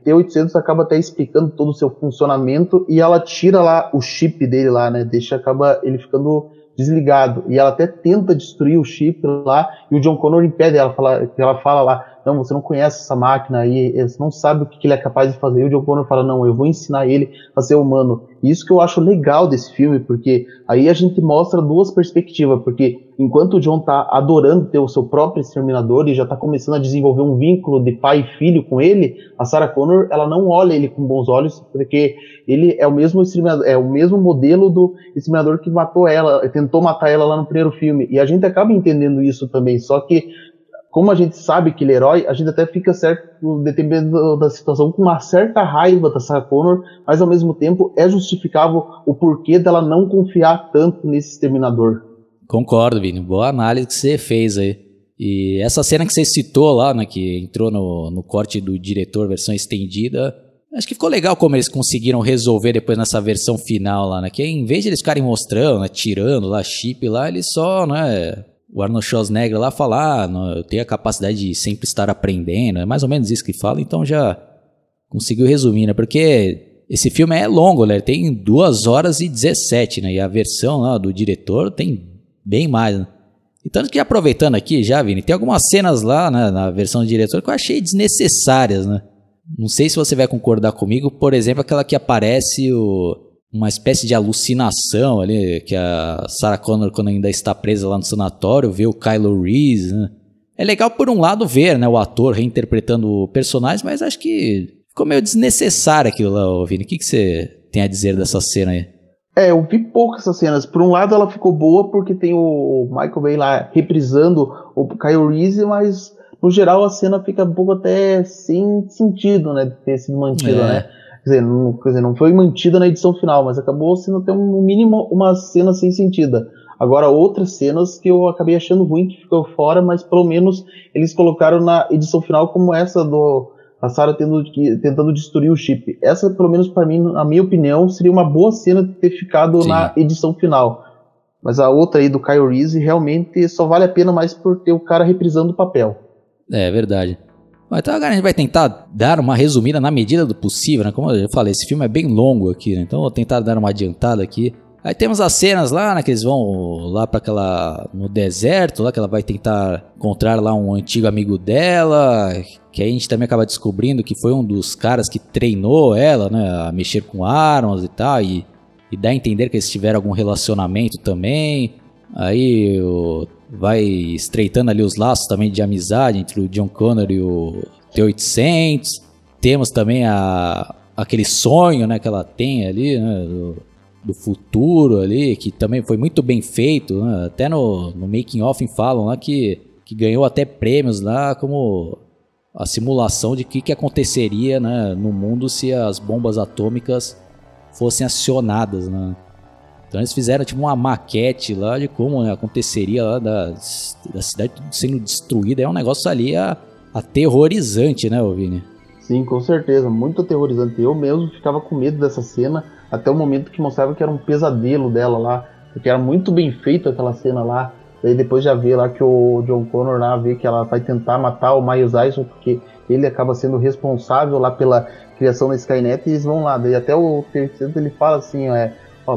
T-800 acaba até explicando todo o seu funcionamento, e ela tira lá o chip dele lá, né, acaba ele ficando desligado, e ela até tenta destruir o chip lá, e o John Connor impede ela, ela fala lá, não, você não conhece essa máquina aí, você não sabe o que ele é capaz de fazer. E o John Connor fala, não, eu vou ensinar ele a ser humano. E isso que eu acho legal desse filme, porque aí a gente mostra duas perspectivas, porque enquanto o John tá adorando ter o seu próprio exterminador e já tá começando a desenvolver um vínculo de pai e filho com ele, a Sarah Connor, ela não olha ele com bons olhos, porque ele é o mesmo exterminador, é o mesmo modelo do exterminador que matou ela, tentou matar ela lá no primeiro filme. E a gente acaba entendendo isso também, só que como a gente sabe que ele é herói, a gente até fica certo, dependendo da situação, com uma certa raiva da Sarah Connor, mas ao mesmo tempo é justificável o porquê dela não confiar tanto nesse exterminador. Concordo, Vini. Boa análise que você fez aí. E essa cena que você citou lá, né, que entrou no corte do diretor, versão estendida, acho que ficou legal como eles conseguiram resolver depois nessa versão final lá, né, que em vez de eles ficarem mostrando, né, tirando lá chip lá, eles só, né... O Arnold Schwarzenegger lá fala, eu tenho a capacidade de sempre estar aprendendo, é mais ou menos isso que fala, então já conseguiu resumir, né? Porque esse filme é longo, né? Tem 2 horas e 17, né? E a versão lá do diretor tem bem mais, né? E tanto que aproveitando aqui já, Vini, tem algumas cenas lá, né, na versão do diretor que eu achei desnecessárias, né? Não sei se você vai concordar comigo, por exemplo, aquela que aparece uma espécie de alucinação ali, que a Sarah Connor, quando ainda está presa lá no sanatório, vê o Kylo Reese, né? É legal por um lado ver, né, o ator reinterpretando o personagem, mas acho que ficou meio desnecessário aquilo lá, Vini. O que você tem a dizer dessa cena aí? Eu vi pouco essas cenas. Por um lado ela ficou boa porque tem o Michael Bay lá reprisando o Kylo Reese, mas no geral a cena fica um pouco até sem sentido, né, de ter sido mantida, né? Quer dizer, não foi mantida na edição final, mas acabou sendo até no mínimo uma cena sem sentido. Agora, outras cenas que eu acabei achando ruim, que ficou fora, mas pelo menos eles colocaram na edição final, como essa a Sarah tentando destruir o chip. Essa, pelo menos para mim, na minha opinião, seria uma boa cena de ter ficado Sim. na edição final. Mas a outra aí do Kyle Reese realmente só vale a pena mais por ter o cara reprisando o papel. É verdade. Então agora a gente vai tentar dar uma resumida na medida do possível, né? Como eu já falei, esse filme é bem longo aqui, né? Então eu vou tentar dar uma adiantada aqui. Aí temos as cenas lá, né? Que eles vão lá para no deserto, lá que ela vai tentar encontrar lá um antigo amigo dela, que aí a gente também acaba descobrindo que foi um dos caras que treinou ela, né? A mexer com armas e tal, e dá a entender que eles tiveram algum relacionamento também. Aí vai estreitando ali os laços também de amizade entre o John Connor e o T-800. Temos também aquele sonho, né, que ela tem ali, né, do futuro ali, que também foi muito bem feito, né? Até no making of falam lá que ganhou até prêmios lá como a simulação de que aconteceria, né, no mundo se as bombas atômicas fossem acionadas, né? Então eles fizeram tipo uma maquete lá de como aconteceria lá da cidade sendo destruída. É um negócio ali aterrorizante, né, Vini? Sim, com certeza, muito aterrorizante. Eu mesmo ficava com medo dessa cena até o momento que mostrava que era um pesadelo dela lá, porque era muito bem feito aquela cena lá. Daí depois já vê lá que o John Connor lá vê que ela vai tentar matar o Miles Dyson, porque ele acaba sendo responsável lá pela criação da Skynet, e eles vão lá. Daí até o terceiro ele fala assim,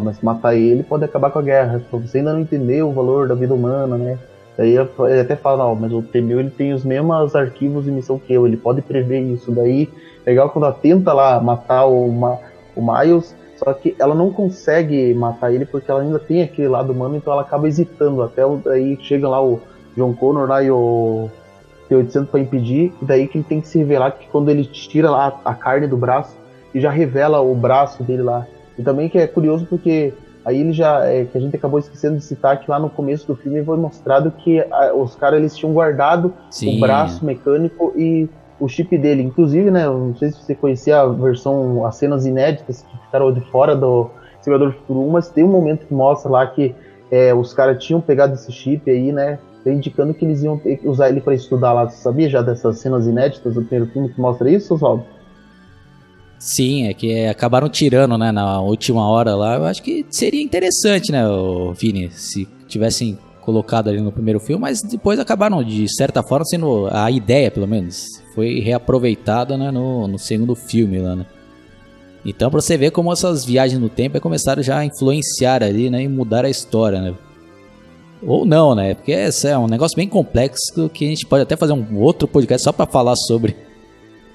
mas matar ele pode acabar com a guerra. Você ainda não entendeu o valor da vida humana, né? Daí ele até fala, mas o T-1000 ele tem os mesmos arquivos de missão que eu, ele pode prever isso. Daí, legal quando ela tenta lá matar o Miles, só que ela não consegue matar ele porque ela ainda tem aquele lado humano, então ela acaba hesitando. Até daí chega lá o John Connor lá e o T-800 para impedir, e daí que ele tem que se revelar que quando ele tira lá a carne do braço, e já revela o braço dele lá. E também que é curioso porque aí ele já, que a gente acabou esquecendo de citar, que lá no começo do filme foi mostrado que os caras eles tinham guardado Sim. o braço mecânico e o chip dele. Inclusive, né, eu não sei se você conhecia as cenas inéditas que ficaram de fora do Exterminador do Futuro 1, mas tem um momento que mostra lá que os caras tinham pegado esse chip aí, né, indicando que eles iam ter que usar ele para estudar lá. Você sabia já dessas cenas inéditas do primeiro filme que mostra isso, Oswaldo? Sim, é que acabaram tirando, né, na última hora lá. Eu acho que seria interessante, né, Vini, se tivessem colocado ali no primeiro filme, mas depois acabaram, de certa forma, sendo a ideia, pelo menos, foi reaproveitada, né, no segundo filme lá, né. Então, pra você ver como essas viagens no tempo começaram já a influenciar ali, né, e mudar a história, né. Ou não, né, porque esse é um negócio bem complexo que a gente pode até fazer um outro podcast só pra falar sobre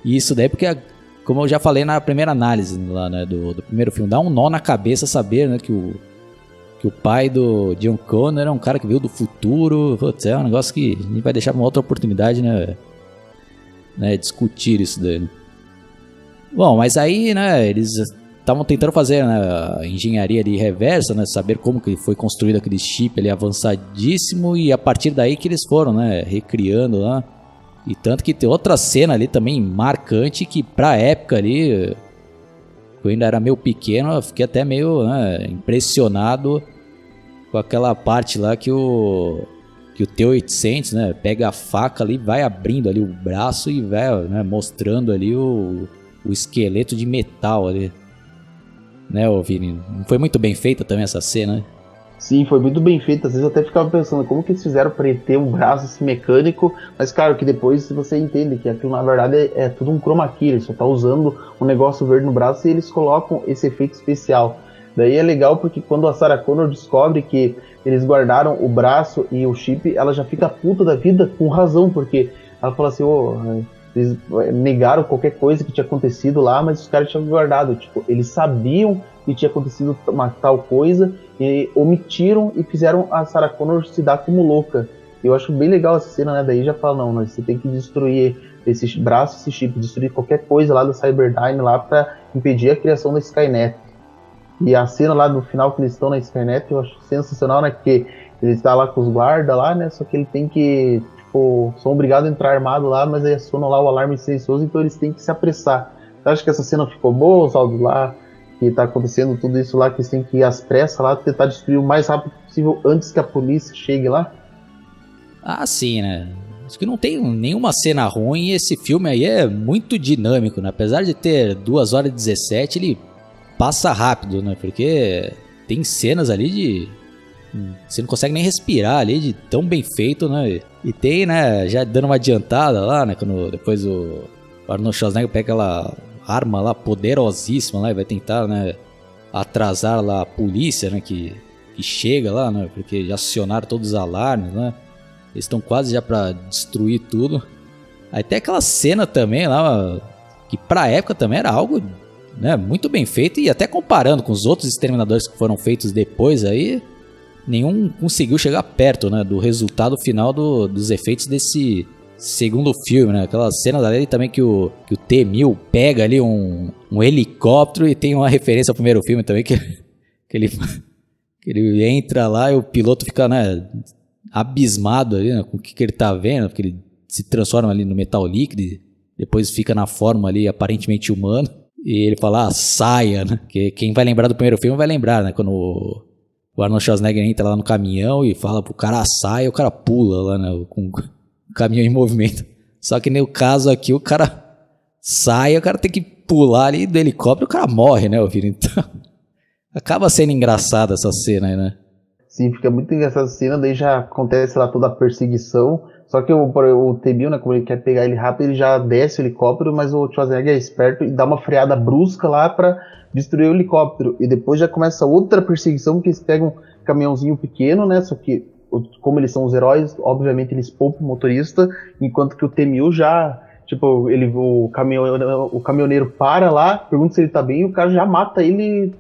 isso daí, porque como eu já falei na primeira análise lá, né, do primeiro filme, dá um nó na cabeça saber, né, que o pai do John Connor era um cara que veio do futuro. Putz, é um negócio que a gente vai deixar pra uma outra oportunidade, né, discutir isso daí, né? Bom, mas aí, né, eles estavam tentando fazer, né, a engenharia ali reversa, né, saber como que foi construído aquele chip ali avançadíssimo, e a partir daí que eles foram, né, recriando lá. E tanto que tem outra cena ali também marcante que pra época ali, eu ainda era meio pequeno, eu fiquei até meio, né, impressionado com aquela parte lá que o T-800, né, pega a faca ali, vai abrindo ali o braço e vai, né, mostrando ali o esqueleto de metal ali, né, Vini? Não foi muito bem feita também essa cena, né? Sim, foi muito bem feito. Às vezes eu até ficava pensando como que eles fizeram para ter um braço assim, mecânico, mas claro que depois você entende que aquilo na verdade é tudo um chroma key, ele só tá usando um negócio verde no braço e eles colocam esse efeito especial. Daí é legal porque quando a Sarah Connor descobre que eles guardaram o braço e o chip, ela já fica puta da vida com razão, porque ela fala assim, eles negaram qualquer coisa que tinha acontecido lá, mas os caras tinham guardado, tipo, eles sabiam que tinha acontecido uma tal coisa e omitiram e fizeram a Sarah Connor se dar como louca. Eu acho bem legal essa cena, né? Daí já fala, não, você tem que destruir esse braço, esse chip, destruir qualquer coisa lá da Cyberdyne lá pra impedir a criação da Skynet. E a cena lá no final que eles estão na Skynet eu acho sensacional, né? Que ele está lá com os guardas lá, né? Só que ele tem que, tipo, são obrigados a entrar armado lá, mas aí acionam lá o alarme silencioso, então eles têm que se apressar. Eu acho que essa cena ficou boa, Oswaldo, lá que tá acontecendo tudo isso lá, que eles têm que ir às pressas lá, tentar destruir o mais rápido possível antes que a polícia chegue lá? Ah, sim, né? Acho que não tem nenhuma cena ruim, e esse filme aí é muito dinâmico, né? Apesar de ter 2 horas e 17, ele passa rápido, né? Porque tem cenas ali de... você não consegue nem respirar ali, de tão bem feito, né? E tem, né, já dando uma adiantada lá, né? Quando depois o Arnold Schwarzenegger pega aquela arma lá poderosíssima lá e vai tentar, né, atrasar lá a polícia, né, que chega lá, né, porque já acionaram todos os alarmes, né, eles estão quase já pra destruir tudo. Aí tem aquela cena também lá, que pra época também era algo, né, muito bem feito, e até comparando com os outros Exterminadores que foram feitos depois aí, nenhum conseguiu chegar perto, né, do resultado final dos efeitos desse segundo filme, né? Aquela cena dali também que o T-1000 pega ali um helicóptero, e tem uma referência ao primeiro filme também que ele entra lá e o piloto fica, né, abismado ali, né, com o que ele tá vendo, porque ele se transforma ali no metal líquido e depois fica na forma ali aparentemente humana, e ele fala, saia, né? Que quem vai lembrar do primeiro filme vai lembrar, né? Quando o Arnold Schwarzenegger entra lá no caminhão e fala pro cara, saia, o cara pula lá, né, com caminhão em movimento. Só que no caso aqui o cara sai, o cara tem que pular ali do helicóptero, o cara morre, né, filho? Então acaba sendo engraçada essa cena aí, né? Sim, fica muito engraçada essa cena, daí já acontece lá toda a perseguição, só que o T-1000, né, como ele quer pegar ele rápido, ele já desce o helicóptero, mas o Schwarzenegger é esperto e dá uma freada brusca lá pra destruir o helicóptero, e depois já começa outra perseguição, que eles pegam um caminhãozinho pequeno, né, só que como eles são os heróis, obviamente eles poupam o motorista, enquanto que o T-1000 já, tipo, o caminhoneiro para lá, pergunta se ele tá bem, e o cara já mata ele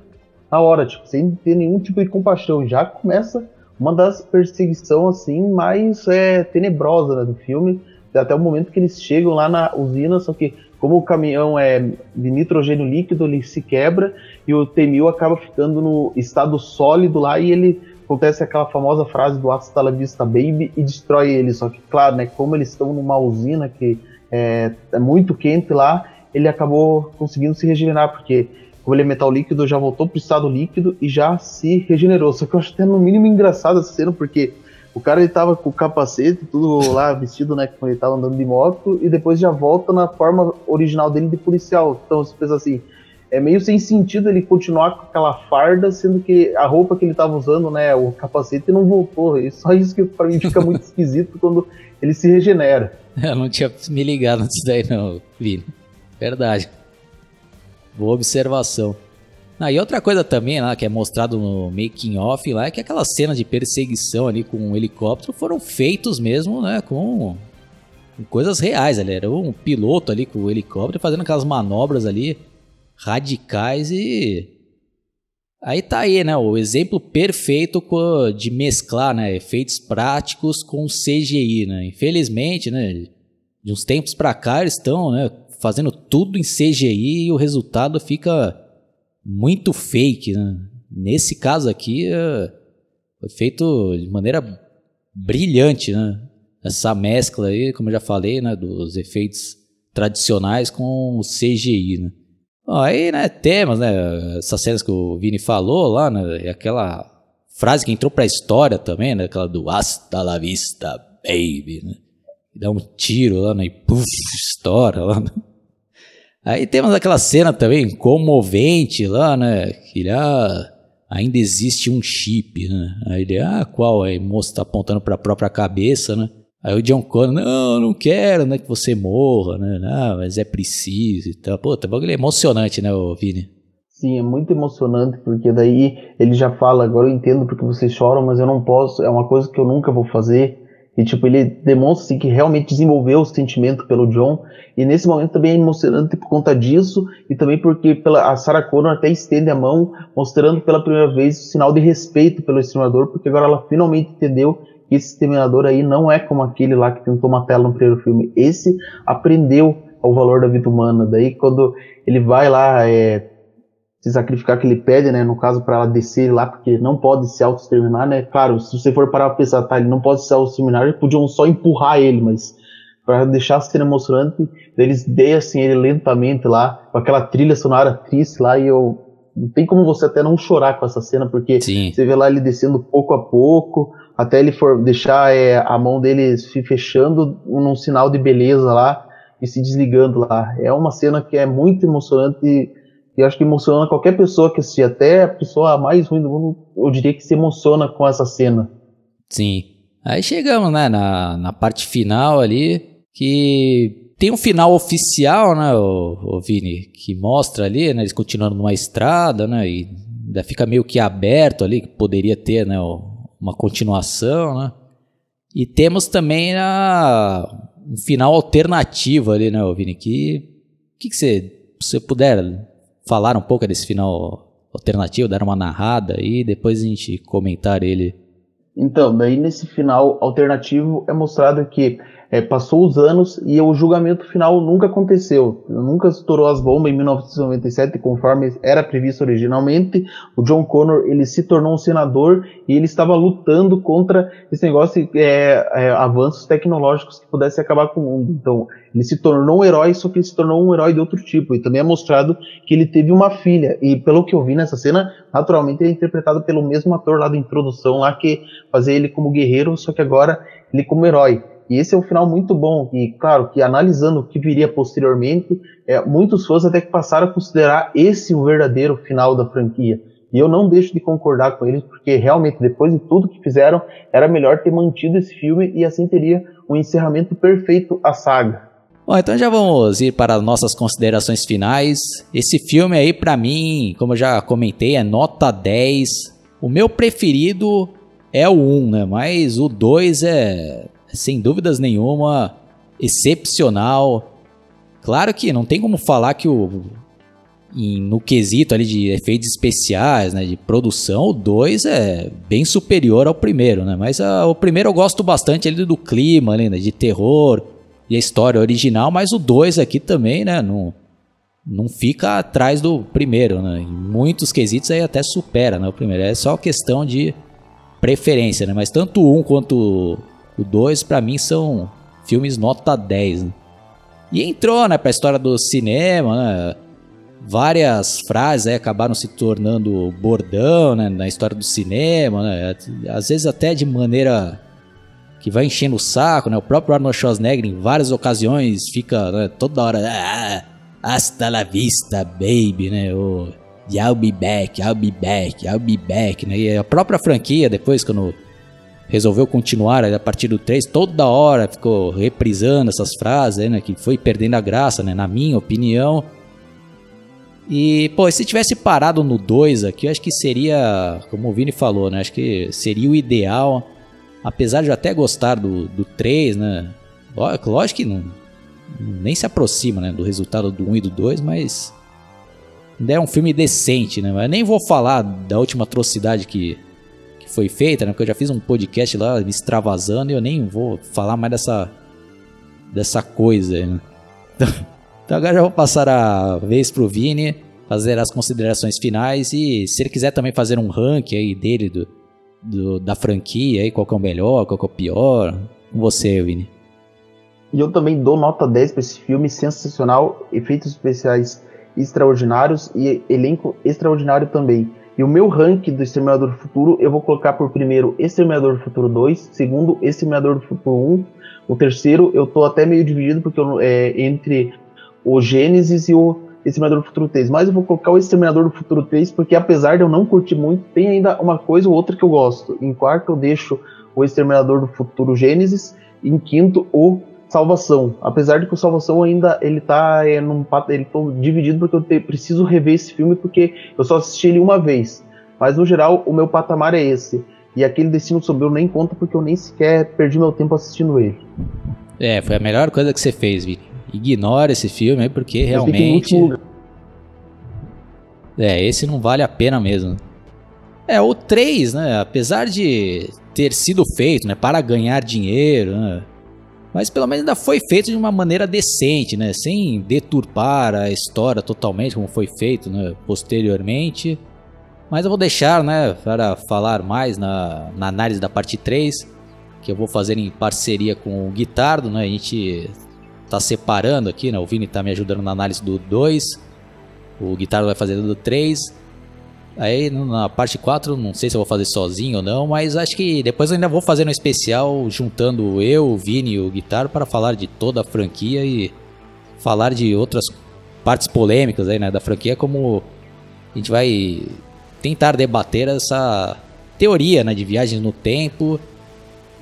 na hora, tipo, sem ter nenhum tipo de compaixão. Já começa uma das perseguições, assim, mais tenebrosa, né, do filme, até o momento que eles chegam lá na usina, só que como o caminhão é de nitrogênio líquido, ele se quebra, e o T-1000 acaba ficando no estado sólido lá, e ele... acontece aquela famosa frase do hasta la vista baby, e destrói ele. Só que, claro, né, como eles estão numa usina que muito quente lá, ele acabou conseguindo se regenerar, porque como ele é metal líquido, já voltou pro estado líquido e já se regenerou. Só que eu acho até no mínimo engraçado essa cena, porque o cara ele tava com o capacete, tudo lá vestido, né, como ele tava andando de moto, e depois já volta na forma original dele de policial. Então você pensa assim, é meio sem sentido ele continuar com aquela farda, sendo que a roupa que ele tava usando, né, o capacete não voltou. E só isso que pra mim fica muito esquisito quando ele se regenera. Eu não tinha me ligado nisso daí não, Vini. Verdade. Boa observação. E outra coisa também lá que é mostrado no making off lá é que aquelas cenas de perseguição ali com um helicóptero foram feitos mesmo, né, com coisas reais ali. Era um piloto ali com o helicóptero fazendo aquelas manobras ali radicais e aí tá aí, né, o exemplo perfeito de mesclar, né, efeitos práticos com CGI, né. Infelizmente, né, de uns tempos pra cá eles estão, né, fazendo tudo em CGI e o resultado fica muito fake, né? Nesse caso aqui foi feito de maneira brilhante, né? Essa mescla aí, como eu já falei, né, dos efeitos tradicionais com o CGI, né? Bom, aí, né, temos, né, essas cenas que o Vini falou lá, né, e aquela frase que entrou pra história também, né, aquela do hasta la vista, baby, né? Dá um tiro lá, né, e puf, estoura lá, né? Aí temos aquela cena também comovente lá, né? Que ele, ainda existe um chip, né? Aí ele, qual? Aí o moço tá apontando pra própria cabeça, né? Aí o John Connor, não quero, né? Que você morra, né? Não, mas é preciso e tal. Pô, tá bagulho emocionante, né, Vini? Sim, é muito emocionante, porque daí ele já fala, agora eu entendo porque vocês choram, mas eu não posso, é uma coisa que eu nunca vou fazer. E tipo, ele demonstra assim, que realmente desenvolveu o sentimento pelo John. E nesse momento também é emocionante por conta disso. E também porque a Sarah Connor até estende a mão, mostrando pela primeira vez o sinal de respeito pelo Exterminador. Porque agora ela finalmente entendeu que esse Exterminador aí não é como aquele lá que tentou matar ela no primeiro filme. Esse aprendeu o valor da vida humana. Daí quando ele vai lá se sacrificar, que ele pede, né, no caso para ela descer lá, porque não pode se auto-exterminar, né, claro, se você for parar pra pensar, tá, ele não pode se auto-exterminar, eles podiam só empurrar ele, mas para deixar a cena emocionante, eles descem ele lentamente lá, com aquela trilha sonora triste lá, e não tem como você até não chorar com essa cena, porque Sim. Você vê lá ele descendo pouco a pouco, até ele deixar a mão dele se fechando num sinal de beleza lá, e se desligando lá. É uma cena que é muito emocionante. E eu acho que emociona qualquer pessoa que assistir, até a pessoa mais ruim do mundo, eu diria que se emociona com essa cena. Sim. Aí chegamos, né, na parte final ali, que tem um final oficial, né, o Vini, que mostra ali, né, eles continuando numa estrada, né, e ainda fica meio que aberto ali, que poderia ter, né, uma continuação, né. E temos também um final alternativo ali, né, Vini, que você puder falar um pouco desse final alternativo, dar uma narrada e depois a gente comentar ele. Então, daí nesse final alternativo é mostrado que passou os anos e o julgamento final nunca aconteceu. Nunca estourou as bombas em 1997, conforme era previsto originalmente. O John Connor, ele se tornou um senador e ele estava lutando contra esse negócio de avanços tecnológicos que pudessem acabar com o mundo. Então, ele se tornou um herói, só que ele se tornou um herói de outro tipo. E também é mostrado que ele teve uma filha. E pelo que eu vi nessa cena, naturalmente ele é interpretado pelo mesmo ator lá da introdução, lá que fazia ele como guerreiro, só que agora ele como herói. E esse é um final muito bom, e claro, que analisando o que viria posteriormente, muitos fãs até que passaram a considerar esse o verdadeiro final da franquia. E eu não deixo de concordar com eles, porque realmente, depois de tudo que fizeram, era melhor ter mantido esse filme, e assim teria um encerramento perfeito à saga. Bom, então já vamos ir para as nossas considerações finais. Esse filme aí, pra mim, como eu já comentei, é nota 10. O meu preferido é o 1, né? Mas o 2 é, sem dúvidas nenhuma, excepcional. Claro que não tem como falar que no quesito ali de efeitos especiais, né, de produção, o 2 é bem superior ao primeiro, né? Mas o primeiro eu gosto bastante ali do clima, ali, né, de terror e a história original, mas o 2 aqui também, né, não fica atrás do primeiro, né? Em muitos quesitos aí até supera, né, o primeiro. É só questão de preferência, né? Mas tanto o 1 quanto o 2 pra mim são filmes nota 10, né? E entrou, né, pra história do cinema, né? Várias frases aí acabaram se tornando bordão, né, na história do cinema, né? Às vezes até de maneira que vai enchendo o saco, né? O próprio Arnold Schwarzenegger em várias ocasiões fica, né, toda hora hasta la vista, baby, né? Ou I'll be back, I'll be back, I'll be back, né? E a própria franquia, depois, quando resolveu continuar a partir do 3, toda hora ficou reprisando essas frases, aí, né? Que foi perdendo a graça, né? Na minha opinião. E, pô, se tivesse parado no 2 aqui, eu acho que seria, como o Vini falou, né? Acho que seria o ideal. Apesar de eu até gostar do 3, né? Lógico que não, nem se aproxima, né, do resultado do 1 e do 2, mas ainda é um filme decente, né? Mas nem vou falar da última atrocidade que foi feita, né? Porque eu já fiz um podcast lá me extravasando e eu nem vou falar mais dessa coisa aí, né? Então agora já vou passar a vez pro Vini fazer as considerações finais e se ele quiser também fazer um ranking aí dele da franquia, aí, qual que é o melhor, qual que é o pior. Com você, Vini. E eu também dou nota 10 para esse filme, sensacional, efeitos especiais extraordinários e elenco extraordinário também. E o meu ranking do Exterminador do Futuro, eu vou colocar por primeiro Exterminador do Futuro 2, segundo Exterminador do Futuro 1, o terceiro eu tô até meio dividido porque entre o Gênesis e o Exterminador do Futuro 3, mas eu vou colocar o Exterminador do Futuro 3 porque apesar de eu não curtir muito, tem ainda uma coisa ou outra que eu gosto. Em quarto eu deixo o Exterminador do Futuro Gênesis, em quinto o Salvação, apesar de que o Salvação ainda ele tô dividido porque eu preciso rever esse filme porque eu só assisti ele uma vez, mas no geral o meu patamar é esse, e aquele Destino Sombrio nem conta porque eu nem sequer perdi meu tempo assistindo ele. Foi a melhor coisa que você fez, Vini. Ignora esse filme aí porque realmente esse não vale a pena mesmo. O 3, né, apesar de ter sido feito, né, para ganhar dinheiro, né, mas pelo menos ainda foi feito de uma maneira decente, né? Sem deturpar a história totalmente, como foi feito, né, posteriormente. Mas eu vou deixar, né, para falar mais na análise da parte 3, que eu vou fazer em parceria com o Guitardo, né? A gente tá separando aqui, né? O Vini tá me ajudando na análise do 2, o Guitardo vai fazer do 3. Aí na parte 4, não sei se eu vou fazer sozinho ou não, mas acho que depois eu ainda vou fazer um especial juntando eu, o Vini e o Guitardo para falar de toda a franquia e falar de outras partes polêmicas aí, né, da franquia, como a gente vai tentar debater essa teoria, né, de viagens no tempo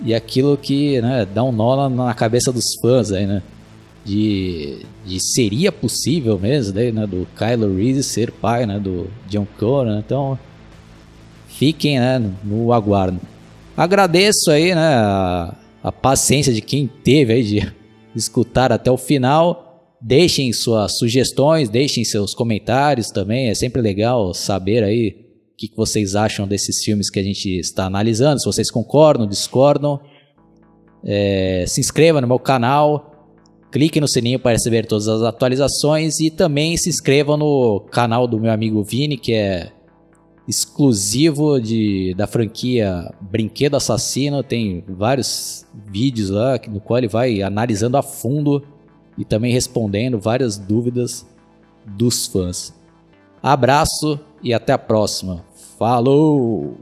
e aquilo que, né, dá um nó na cabeça dos fãs aí, né, de seria possível mesmo, né, do Kylo Reese ser pai, né, do John Connor. Então fiquem, né, no aguardo. Agradeço aí, né, a paciência de quem teve aí de escutar até o final. Deixem suas sugestões, deixem seus comentários também, é sempre legal saber aí o que vocês acham desses filmes que a gente está analisando, se vocês concordam, discordam. Se inscreva no meu canal, clique no sininho para receber todas as atualizações e também se inscreva no canal do meu amigo Vini, que é exclusivo da franquia Brinquedo Assassino. Tem vários vídeos lá no qual ele vai analisando a fundo e também respondendo várias dúvidas dos fãs. Abraço e até a próxima. Falou!